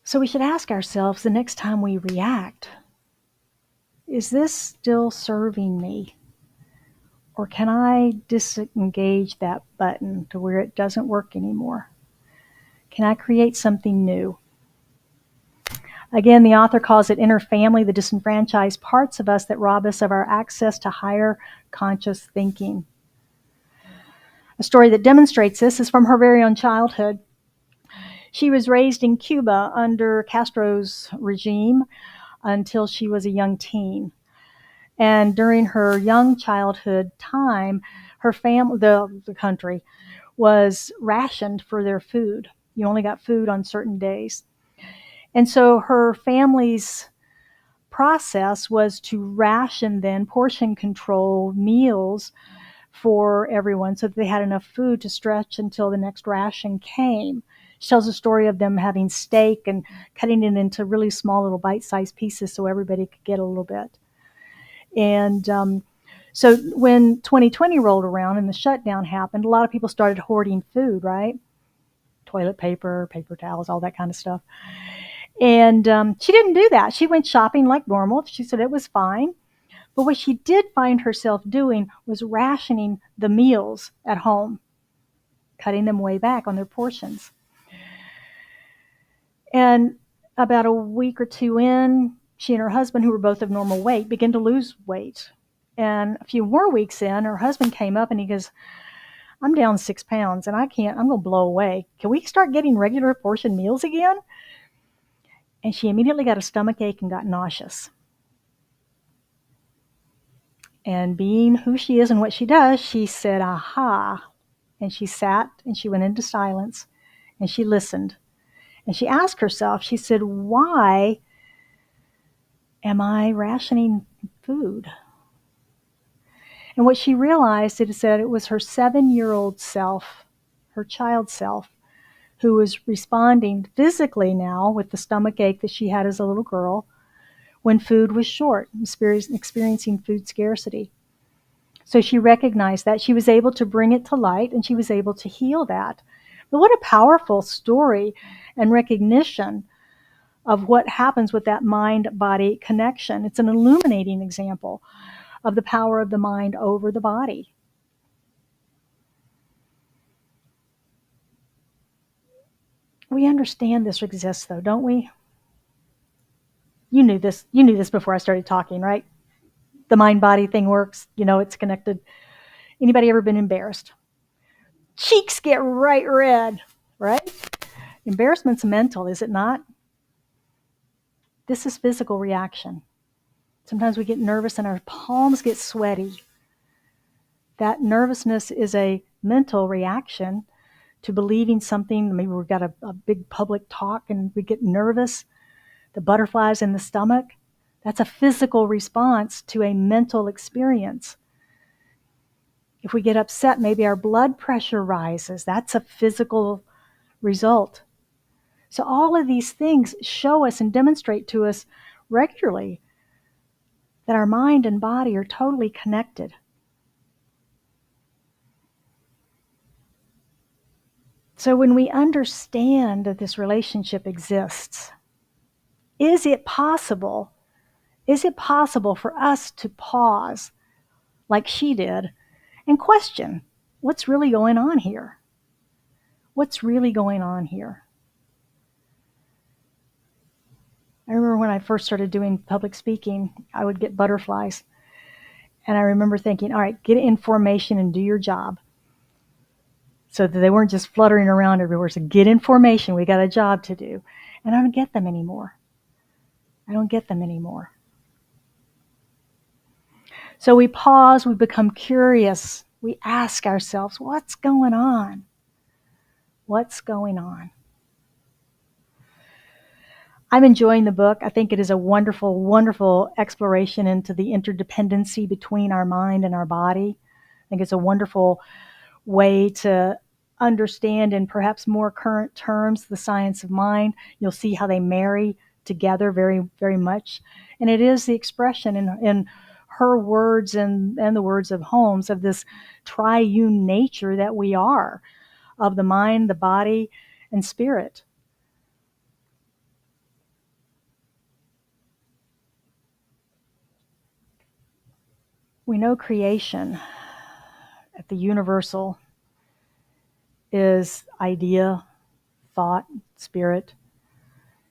So we should ask ourselves the next time we react, is this still serving me? Or can I disengage that button to where it doesn't work anymore? Can I create something new? Again, the author calls it inner family, the disenfranchised parts of us that rob us of our access to higher conscious thinking. A story that demonstrates this is from her very own childhood. She was raised in Cuba under Castro's regime until she was a young teen. And during her young childhood time, her family, the country, was rationed for their food. You only got food on certain days. And so her family's process was to ration then, portion control meals for everyone so that they had enough food to stretch until the next ration came. She tells a story of them having steak and cutting it into really small little bite-sized pieces so everybody could get a little bit. And so when 2020 rolled around and the shutdown happened, a lot of people started hoarding food, right? Toilet paper, paper towels, all that kind of stuff. And she didn't do that. She went shopping like normal. She said it was fine. But what she did find herself doing was rationing the meals at home, cutting them way back on their portions. And about a week or two in, she and her husband, who were both of normal weight, began to lose weight. And a few more weeks in, her husband came up and he goes, "I'm down 6 pounds and I'm going to blow away. Can we start getting regular portion meals again?" And she immediately got a stomach ache and got nauseous. And being who she is and what she does, she said, aha. And she sat and she went into silence and she listened. And she asked herself, she said, why am I rationing food? And what she realized is that it was her 7-year-old self, her child self, who was responding physically now with the stomach ache that she had as a little girl when food was short, experiencing food scarcity. So she recognized that. She was able to bring it to light and she was able to heal that. But what a powerful story and recognition of what happens with that mind-body connection. It's an illuminating example of the power of the mind over the body. We understand this exists, though, don't we? You knew this. You knew this before I started talking, right? The mind-body thing works. You know, it's connected. Anybody ever been embarrassed? Cheeks get right red, right? Embarrassment's mental, is it not? This is physical reaction. Sometimes we get nervous and our palms get sweaty. That nervousness is a mental reaction to believing something. Maybe we've got a big public talk and we get nervous. The butterflies in the stomach. That's a physical response to a mental experience. If we get upset, maybe our blood pressure rises. That's a physical result. So all of these things show us and demonstrate to us regularly that our mind and body are totally connected. So when we understand that this relationship exists, is it possible for us to pause like she did and question what's really going on here? What's really going on here? I remember when I first started doing public speaking, I would get butterflies. And I remember thinking, all right, get information and do your job. So that they weren't just fluttering around everywhere. So get information, we got a job to do. And I don't get them anymore. So we pause, we become curious. We ask ourselves, what's going on? What's going on? I'm enjoying the book. I think it is a wonderful, wonderful exploration into the interdependency between our mind and our body. I think it's a wonderful way to understand in perhaps more current terms the science of mind. You'll see how they marry together very, very much. And it is the expression in her words and the words of Holmes of this triune nature that we are, of the mind, the body, and spirit. We know creation at the universal is idea, thought, spirit,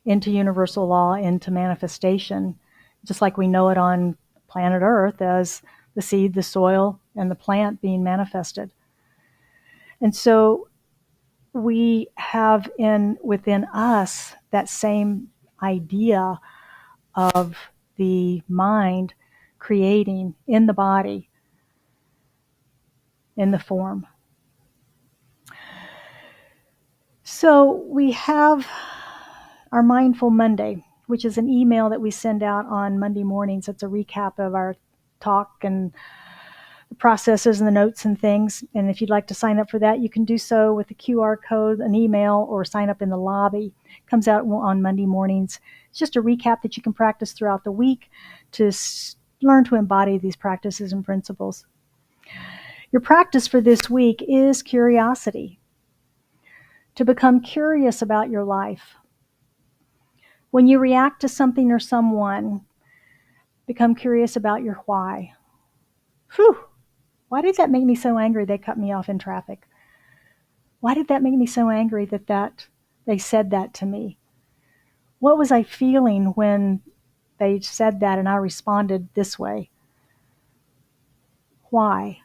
into universal law, into manifestation, just like we know it on planet Earth as the seed, the soil, and the plant being manifested. And so we have within us that same idea of the mind creating in the body, in the form. So we have our Mindful Monday, which is an email that we send out on Monday mornings. It's a recap of our talk and the processes and the notes and things. And if you'd like to sign up for that, you can do so with a QR code, an email, or sign up in the lobby. It comes out on Monday mornings. It's just a recap that you can practice throughout the week to learn to embody these practices and principles. Your practice for this week is curiosity. To become curious about your life. When you react to something or someone, become curious about your why. Whew, why did that make me so angry they cut me off in traffic? Why did that make me so angry that they said that to me? What was I feeling when they said that and I responded this way? Why?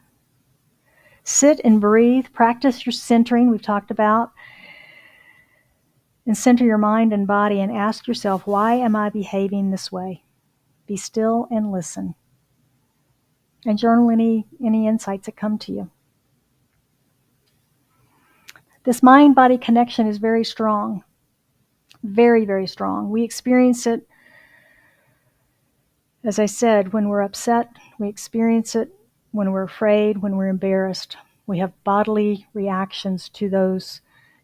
Sit and breathe, practice your centering we've talked about, and center your mind and body and ask yourself, why am I behaving this way? Be still and listen. And journal any insights that come to you. This mind-body connection is very strong. Very, very strong. We experience it, as I said, when we're upset. We experience it when we're afraid, when we're embarrassed. We have bodily reactions to those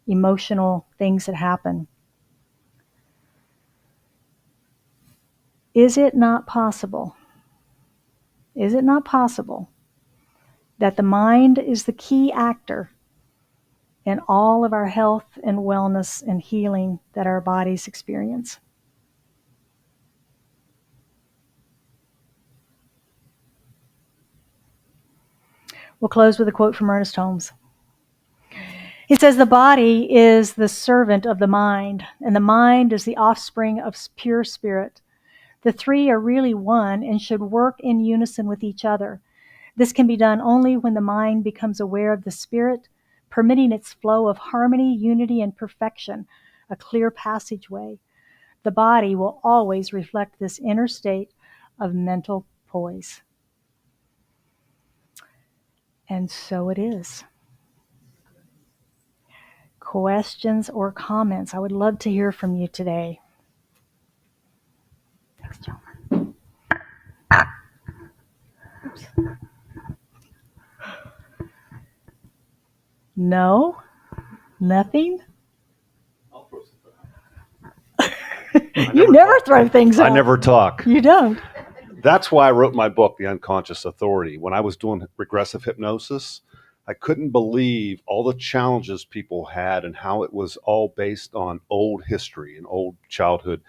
emotional things that happen. Is it not possible? Is it not possible that the mind is the key actor in all of our health and wellness and healing that our bodies experience? We'll close with a quote from Ernest Holmes. He says, the body is the servant of the mind, and the mind is the offspring of pure spirit. The three are really one and should work in unison with each other. This can be done only when the mind becomes aware of the spirit, permitting its flow of harmony, unity, and perfection, a clear passageway. The body will always reflect this inner state of mental poise. And so it is. Questions or comments? I would love to hear from you today. Thanks, John. Oops. No? Nothing? I'll throw something out. You never throw things out. I never talk. You don't. That's why I wrote my book, The Unconscious Authority. When I was doing regressive hypnosis, I couldn't believe all the challenges people had and how it was all based on old history and old childhood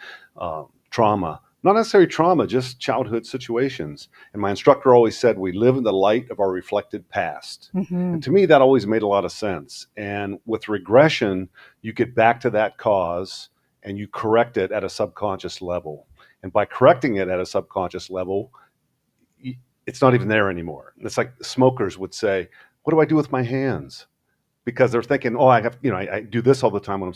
trauma. Not necessarily trauma, just childhood situations. And my instructor always said, we live in the light of our reflected past. Mm-hmm. And to me, that always made a lot of sense. And with regression, you get back to that cause and you correct it at a subconscious level. And by correcting it at a subconscious level, it's not even there anymore. It's like smokers would say, what do I do with my hands? Because they're thinking, oh, I have, I do this all the time when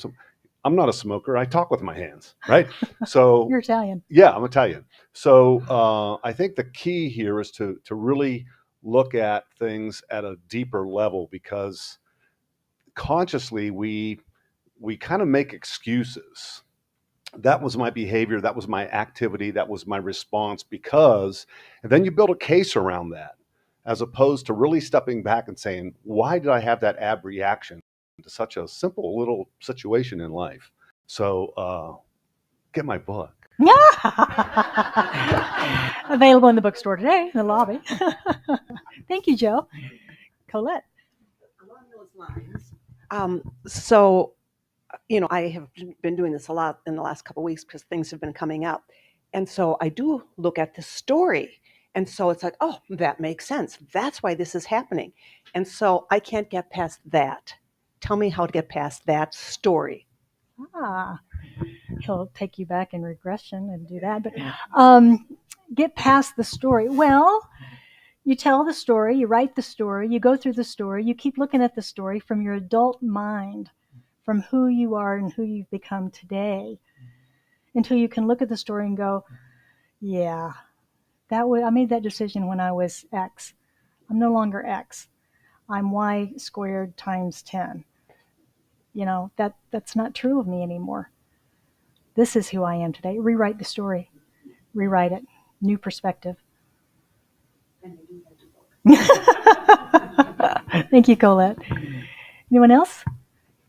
I'm not a smoker. I talk with my hands, right? So You're Italian. Yeah, I'm Italian. So I think the key here is to really look at things at a deeper level, because consciously we kind of make excuses. That was my behavior, that was my activity, that was my response because, and then you build a case around that, as opposed to really stepping back and saying, why did I have that ab reaction to such a simple little situation in life? So get my book. Available in the bookstore today, in the lobby. Thank you, Joe. Colette. Along those lines, so, I have been doing this a lot in the last couple of weeks because things have been coming up. And so I do look at the story. And so it's like, oh, that makes sense. That's why this is happening. And so I can't get past that. Tell me how to get past that story. He'll take you back in regression and do that. But get past the story. Well, you tell the story, you write the story, you go through the story, you keep looking at the story from your adult mind, from who you are and who you've become today, until you can look at the story and go, yeah, I made that decision when I was X. I'm no longer X. I'm Y squared times 10. That's not true of me anymore. This is who I am today. Rewrite the story. Rewrite it. New perspective. Thank you, Colette. Anyone else?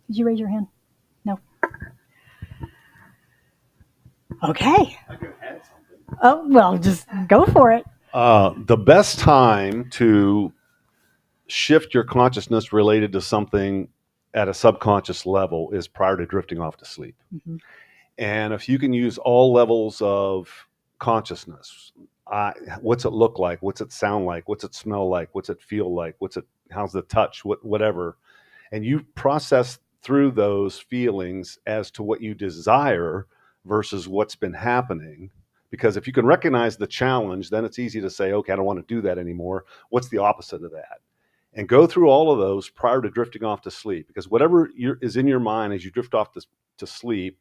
Did you raise your hand? No. Okay. I can add something. Oh, well, just go for it. The best time to shift your consciousness related to something at a subconscious level is prior to drifting off to sleep. Mm-hmm. And if you can use all levels of consciousness, what's it look like? What's it sound like? What's it smell like? What's it feel like? How's the touch? Whatever. And you process through those feelings as to what you desire versus what's been happening. Because if you can recognize the challenge, then it's easy to say, okay, I don't want to do that anymore. What's the opposite of that? And go through all of those prior to drifting off to sleep. Because whatever is in your mind as you drift off to sleep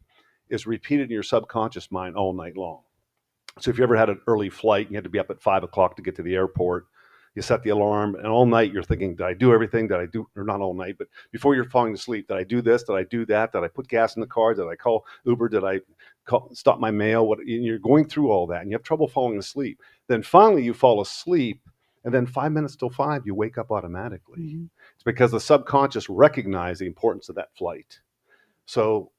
is repeated in your subconscious mind all night long. So if you ever had an early flight and you had to be up at 5 o'clock to get to the airport, you set the alarm, and all night you're thinking, did I do everything? Did I do, or not all night, but before you're falling asleep, did I do this? Did I do that? Did I put gas in the car? Did I call Uber? Did I stop my mail? And you're going through all that, and you have trouble falling asleep. Then finally you fall asleep, and then 5 minutes till 5, you wake up automatically. Mm-hmm. It's because the subconscious recognized the importance of that flight. So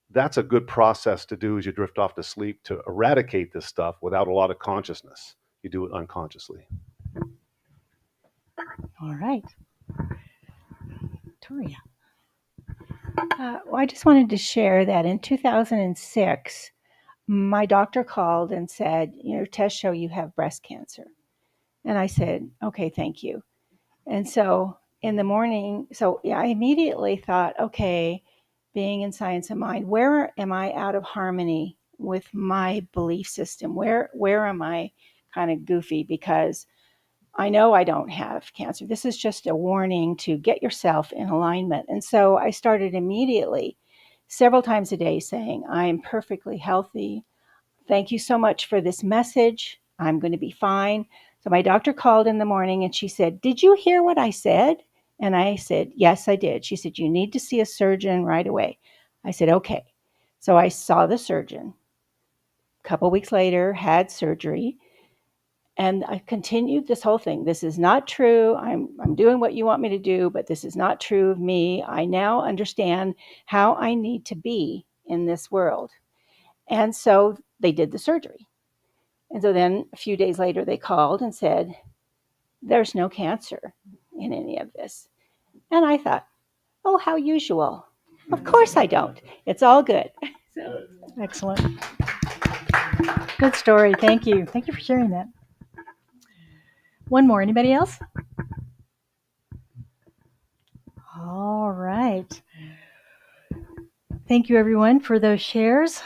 that's a good process to do as you drift off to sleep, to eradicate this stuff without a lot of consciousness. You do it unconsciously. All right. Victoria. Well, I just wanted to share that in 2006, my doctor called and said, tests show you have breast cancer. And I said, okay, thank you. And so in the morning, I immediately thought, okay, being in Science of Mind, where am I out of harmony with my belief system? Where am I kind of goofy? Because I know I don't have cancer. This is just a warning to get yourself in alignment. And so I started immediately, several times a day, saying, I am perfectly healthy. Thank you so much for this message. I'm going to be fine. So my doctor called in the morning and she said, did you hear what I said? And I said, yes, I did. She said, you need to see a surgeon right away. I said, okay. So I saw the surgeon. A couple weeks later, had surgery. And I continued this whole thing. This is not true. I'm doing what you want me to do, but this is not true of me. I now understand how I need to be in this world. And so they did the surgery. And so then a few days later, they called and said, there's no cancer in any of this. And I thought, oh, how usual. Of course I don't. It's all good. So. Excellent. Good story. Thank you. Thank you for sharing that. One more. Anybody else? All right. Thank you, everyone, for those shares.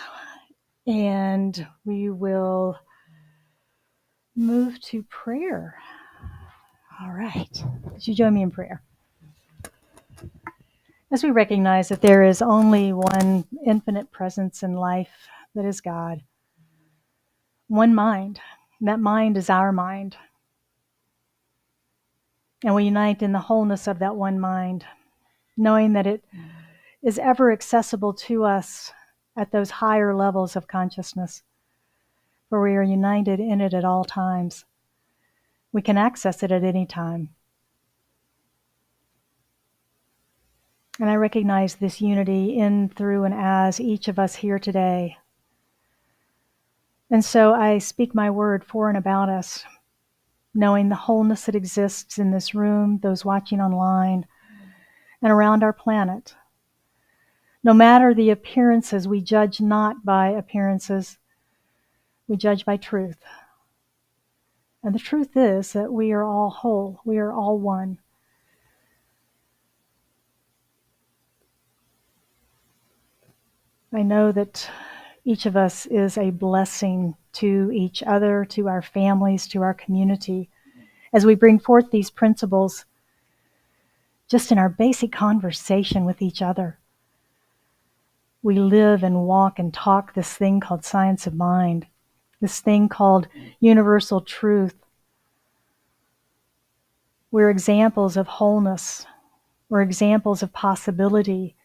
And we will move to prayer. All right. Would you join me in prayer? As we recognize that there is only one infinite presence in life, that is God. One mind. And that mind is our mind. And we unite in the wholeness of that one mind, knowing that it is ever accessible to us at those higher levels of consciousness, where we are united in it at all times. We can access it at any time. And I recognize this unity in, through, and as each of us here today. And so I speak my word for and about us, knowing the wholeness that exists in this room, those watching online, and around our planet. No matter the appearances, we judge not by appearances, we judge by truth. And the truth is that we are all whole, we are all one. I know that each of us is a blessing to each other, to our families, to our community, as we bring forth these principles just in our basic conversation with each other. We live and walk and talk this thing called science of mind, this thing called universal truth. We're examples of wholeness. We're examples of possibility.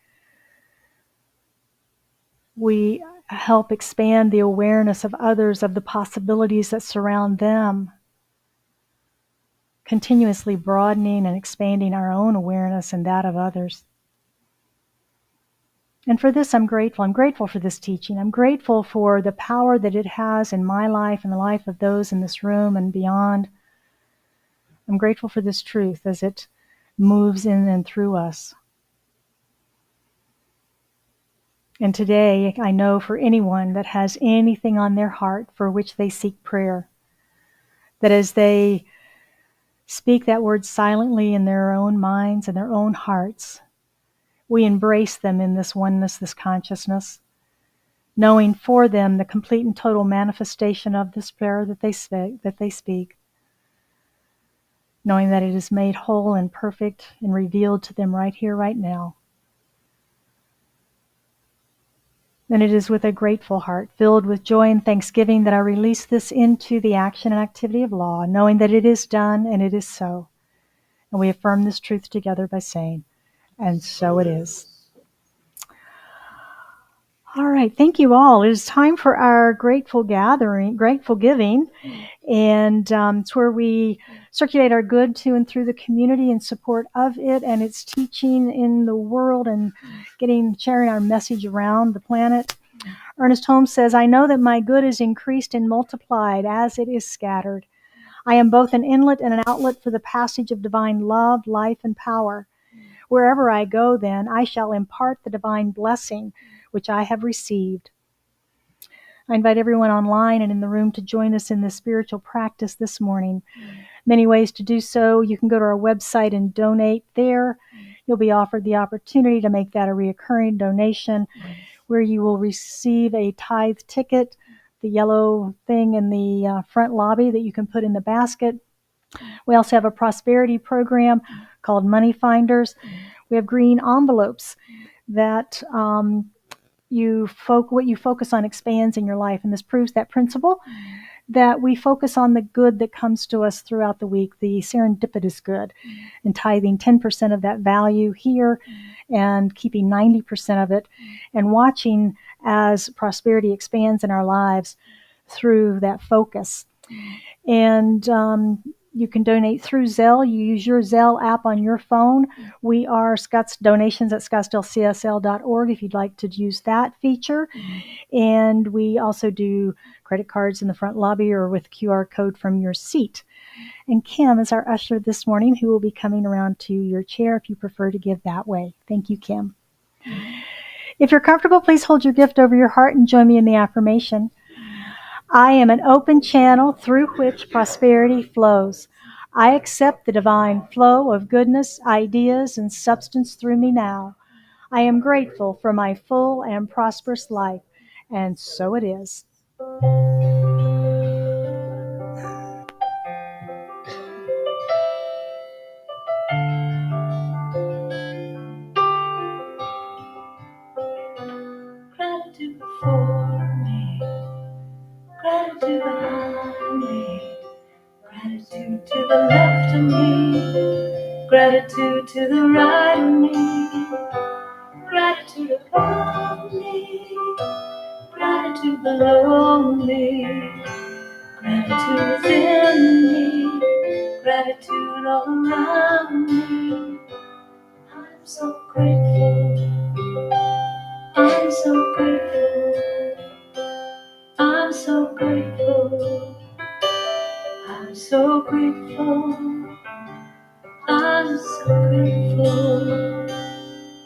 We help expand the awareness of others of the possibilities that surround them, continuously broadening and expanding our own awareness and that of others. And for this, I'm grateful. I'm grateful for this teaching. I'm grateful for the power that it has in my life and the life of those in this room and beyond. I'm grateful for this truth as it moves in and through us. And today, I know for anyone that has anything on their heart for which they seek prayer, that as they speak that word silently in their own minds and their own hearts, we embrace them in this oneness, this consciousness, knowing for them the complete and total manifestation of this prayer that they speak, knowing that it is made whole and perfect and revealed to them right here, right now. And it is with a grateful heart, filled with joy and thanksgiving, that I release this into the action and activity of law, knowing that it is done and it is so. And we affirm this truth together by saying, and so it is. All right, thank you all. It is time for our grateful gathering, grateful giving, and it's where we circulate our good to and through the community in support of it and its teaching in the world and sharing our message around the planet. Ernest Holmes says, I know that my good is increased and multiplied as it is scattered. I am both an inlet and an outlet for the passage of divine love, life, and power. Wherever I go, then, I shall impart the divine blessing which I have received. I invite everyone online and in the room to join us in this spiritual practice this morning. Many ways to do so. You can go to our website and donate there. You'll be offered the opportunity to make that a reoccurring donation, where you will receive a tithe ticket, the yellow thing in the front lobby that you can put in the basket. We also have a prosperity program called Money Finders. We have green envelopes that what you focus on expands in your life, and this proves that principle that we focus on the good that comes to us throughout the week, the serendipitous good, and tithing 10% of that value here and keeping 90% of it, and watching as prosperity expands in our lives through that focus. And you can donate through Zelle. You use your Zelle app on your phone. We are donations at scottsdalecsl.org if you'd like to use that feature. And we also do credit cards in the front lobby or with QR code from your seat. And Kim is our usher this morning, who will be coming around to your chair if you prefer to give that way. Thank you, Kim. If you're comfortable, please hold your gift over your heart and join me in the affirmation. I am an open channel through which prosperity flows. I accept the divine flow of goodness, ideas, and substance through me now. I am grateful for my full and prosperous life, and so it is. Gratitude before me, gratitude behind me, gratitude to the left of me, gratitude to the right of me, gratitude above me, gratitude below me, gratitude within me, gratitude all around me. I'm so grateful, I'm so grateful, I'm so grateful, I'm so grateful, I'm so grateful,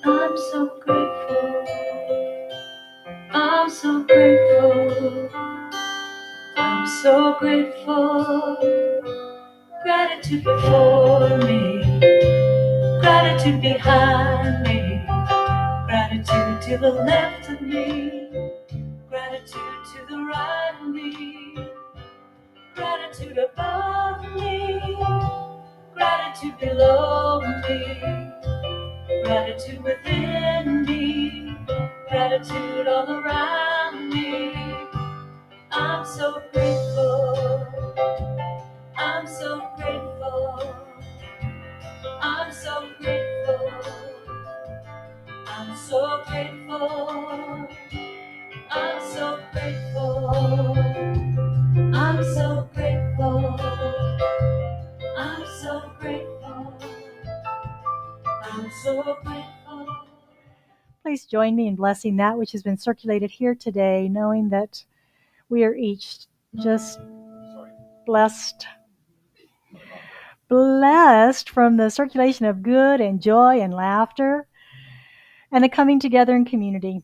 I'm so grateful, I'm so grateful, I'm so grateful. Gratitude before me, gratitude behind me, gratitude to the left of me, gratitude to the right of me, gratitude above me, gratitude below me, gratitude within me, gratitude all around me. I'm so grateful, I'm so grateful, I'm so grateful, I'm so grateful, I'm so grateful, I'm so grateful, I'm so grateful, I'm so grateful. Please join me in blessing that which has been circulated here today, knowing that we are each just blessed from the circulation of good and joy and laughter and the coming together in community.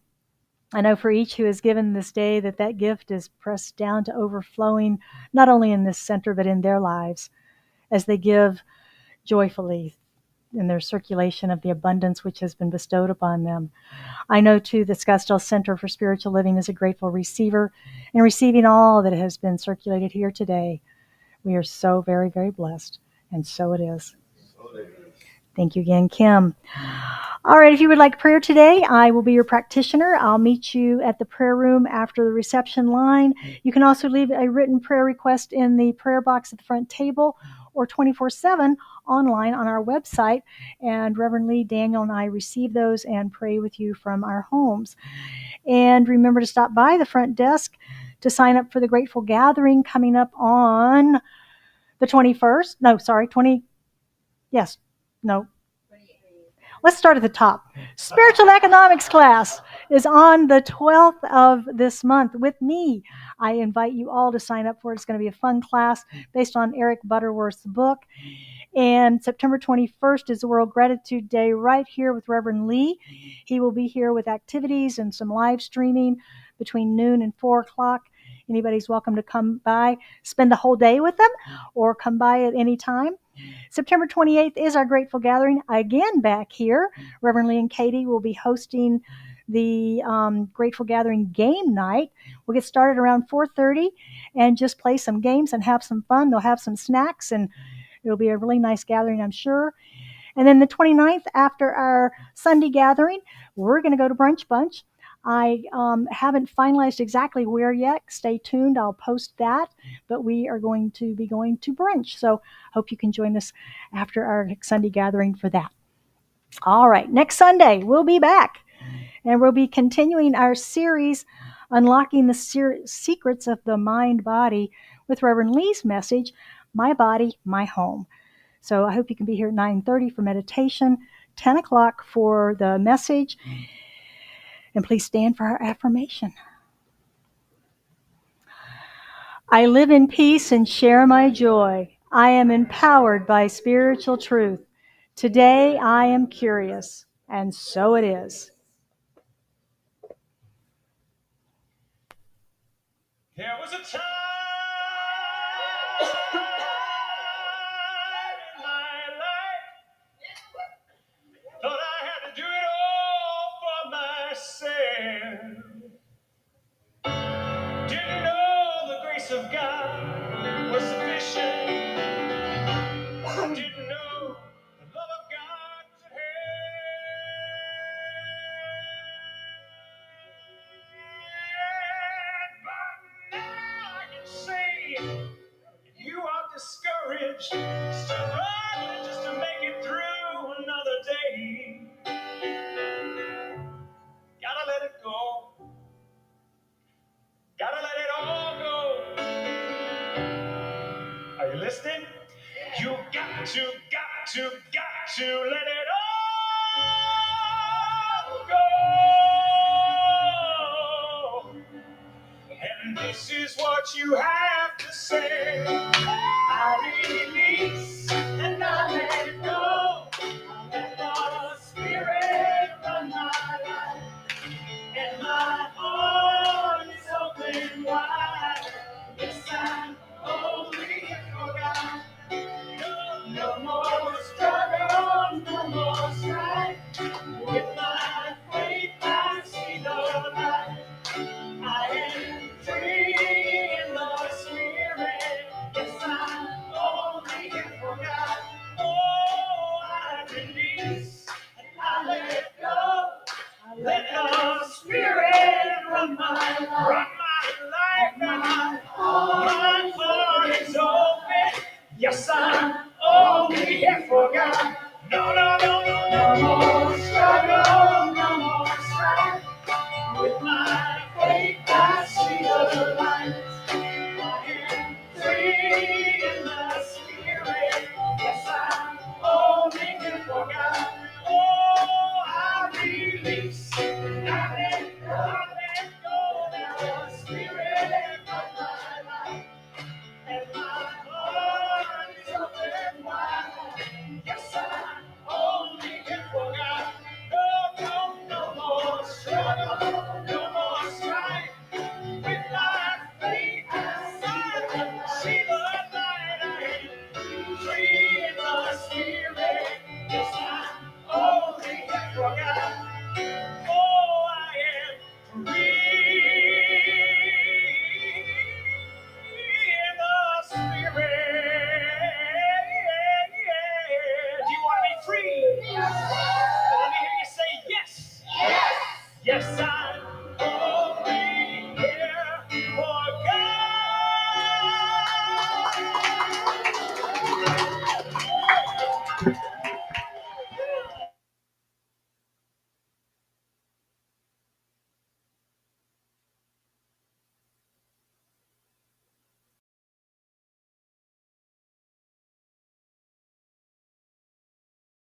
I know for each who has given this day that gift is pressed down to overflowing, not only in this center, but in their lives as they give joyfully in their circulation of the abundance which has been bestowed upon them. I know, too, that Scottsdale Center for Spiritual Living is a grateful receiver in receiving all that has been circulated here today. We are so very, very blessed, and so it is. Thank you again, Kim. All right, if you would like prayer today, I will be your practitioner. I'll meet you at the prayer room after the reception line. You can also leave a written prayer request in the prayer box at the front table or 24/7 online on our website. And Reverend Lee, Daniel, and I receive those and pray with you from our homes. And remember to stop by the front desk to sign up for the Grateful Gathering coming up on the 21st. No, sorry, 20. Yes, no. Let's start at the top. Spiritual economics class is on the 12th of this month with me. I invite you all to sign up for it. It's going to be a fun class based on Eric Butterworth's book. And September 21st is the World Gratitude Day right here with Reverend Lee. He will be here with activities and some live streaming between noon and 4 o'clock. Anybody's welcome to come by, spend the whole day with them, or come by at any time. September 28th is our Grateful Gathering, again back here. Reverend Lee and Katie will be hosting the Grateful Gathering game night. We'll get started around 4:30 and just play some games and have some fun. They'll have some snacks and It'll be a really nice gathering, I'm sure. And then the 29th, after our Sunday gathering, we're going to go to Brunch Bunch. I haven't finalized exactly where yet. Stay tuned. I'll post that. But we are going to be going to brunch. So hope you can join us after our Sunday gathering for that. All right. Next Sunday, we'll be back. And we'll be continuing our series, Unlocking the Secrets of the Mind Body, with Reverend Lee's message, My Body, My Home. So I hope you can be here at 9:30 for meditation, 10 o'clock for the message. And please stand for our affirmation. I live in peace and share my joy. I am empowered by spiritual truth. Today I am curious, and so it is. There was a time in my life, thought I had to do it all for myself. Didn't know the grace of God was sufficient. Didn't know the love of God could help. But now I can say, you are discouraged, struggling just to make it through another day. Gotta let it go. Gotta let it all go. Are you listening? You got to let it all go. And this is what you have to say. I release and I let go. I let the Spirit run my life. And my heart is open wide. Yes, I'm only for God. No more struggle, no more strife. With my faith, I see the light. I am free in the Spirit. Yes, I'm only here for God. Oh, I release and I let go. Let the Spirit run my life.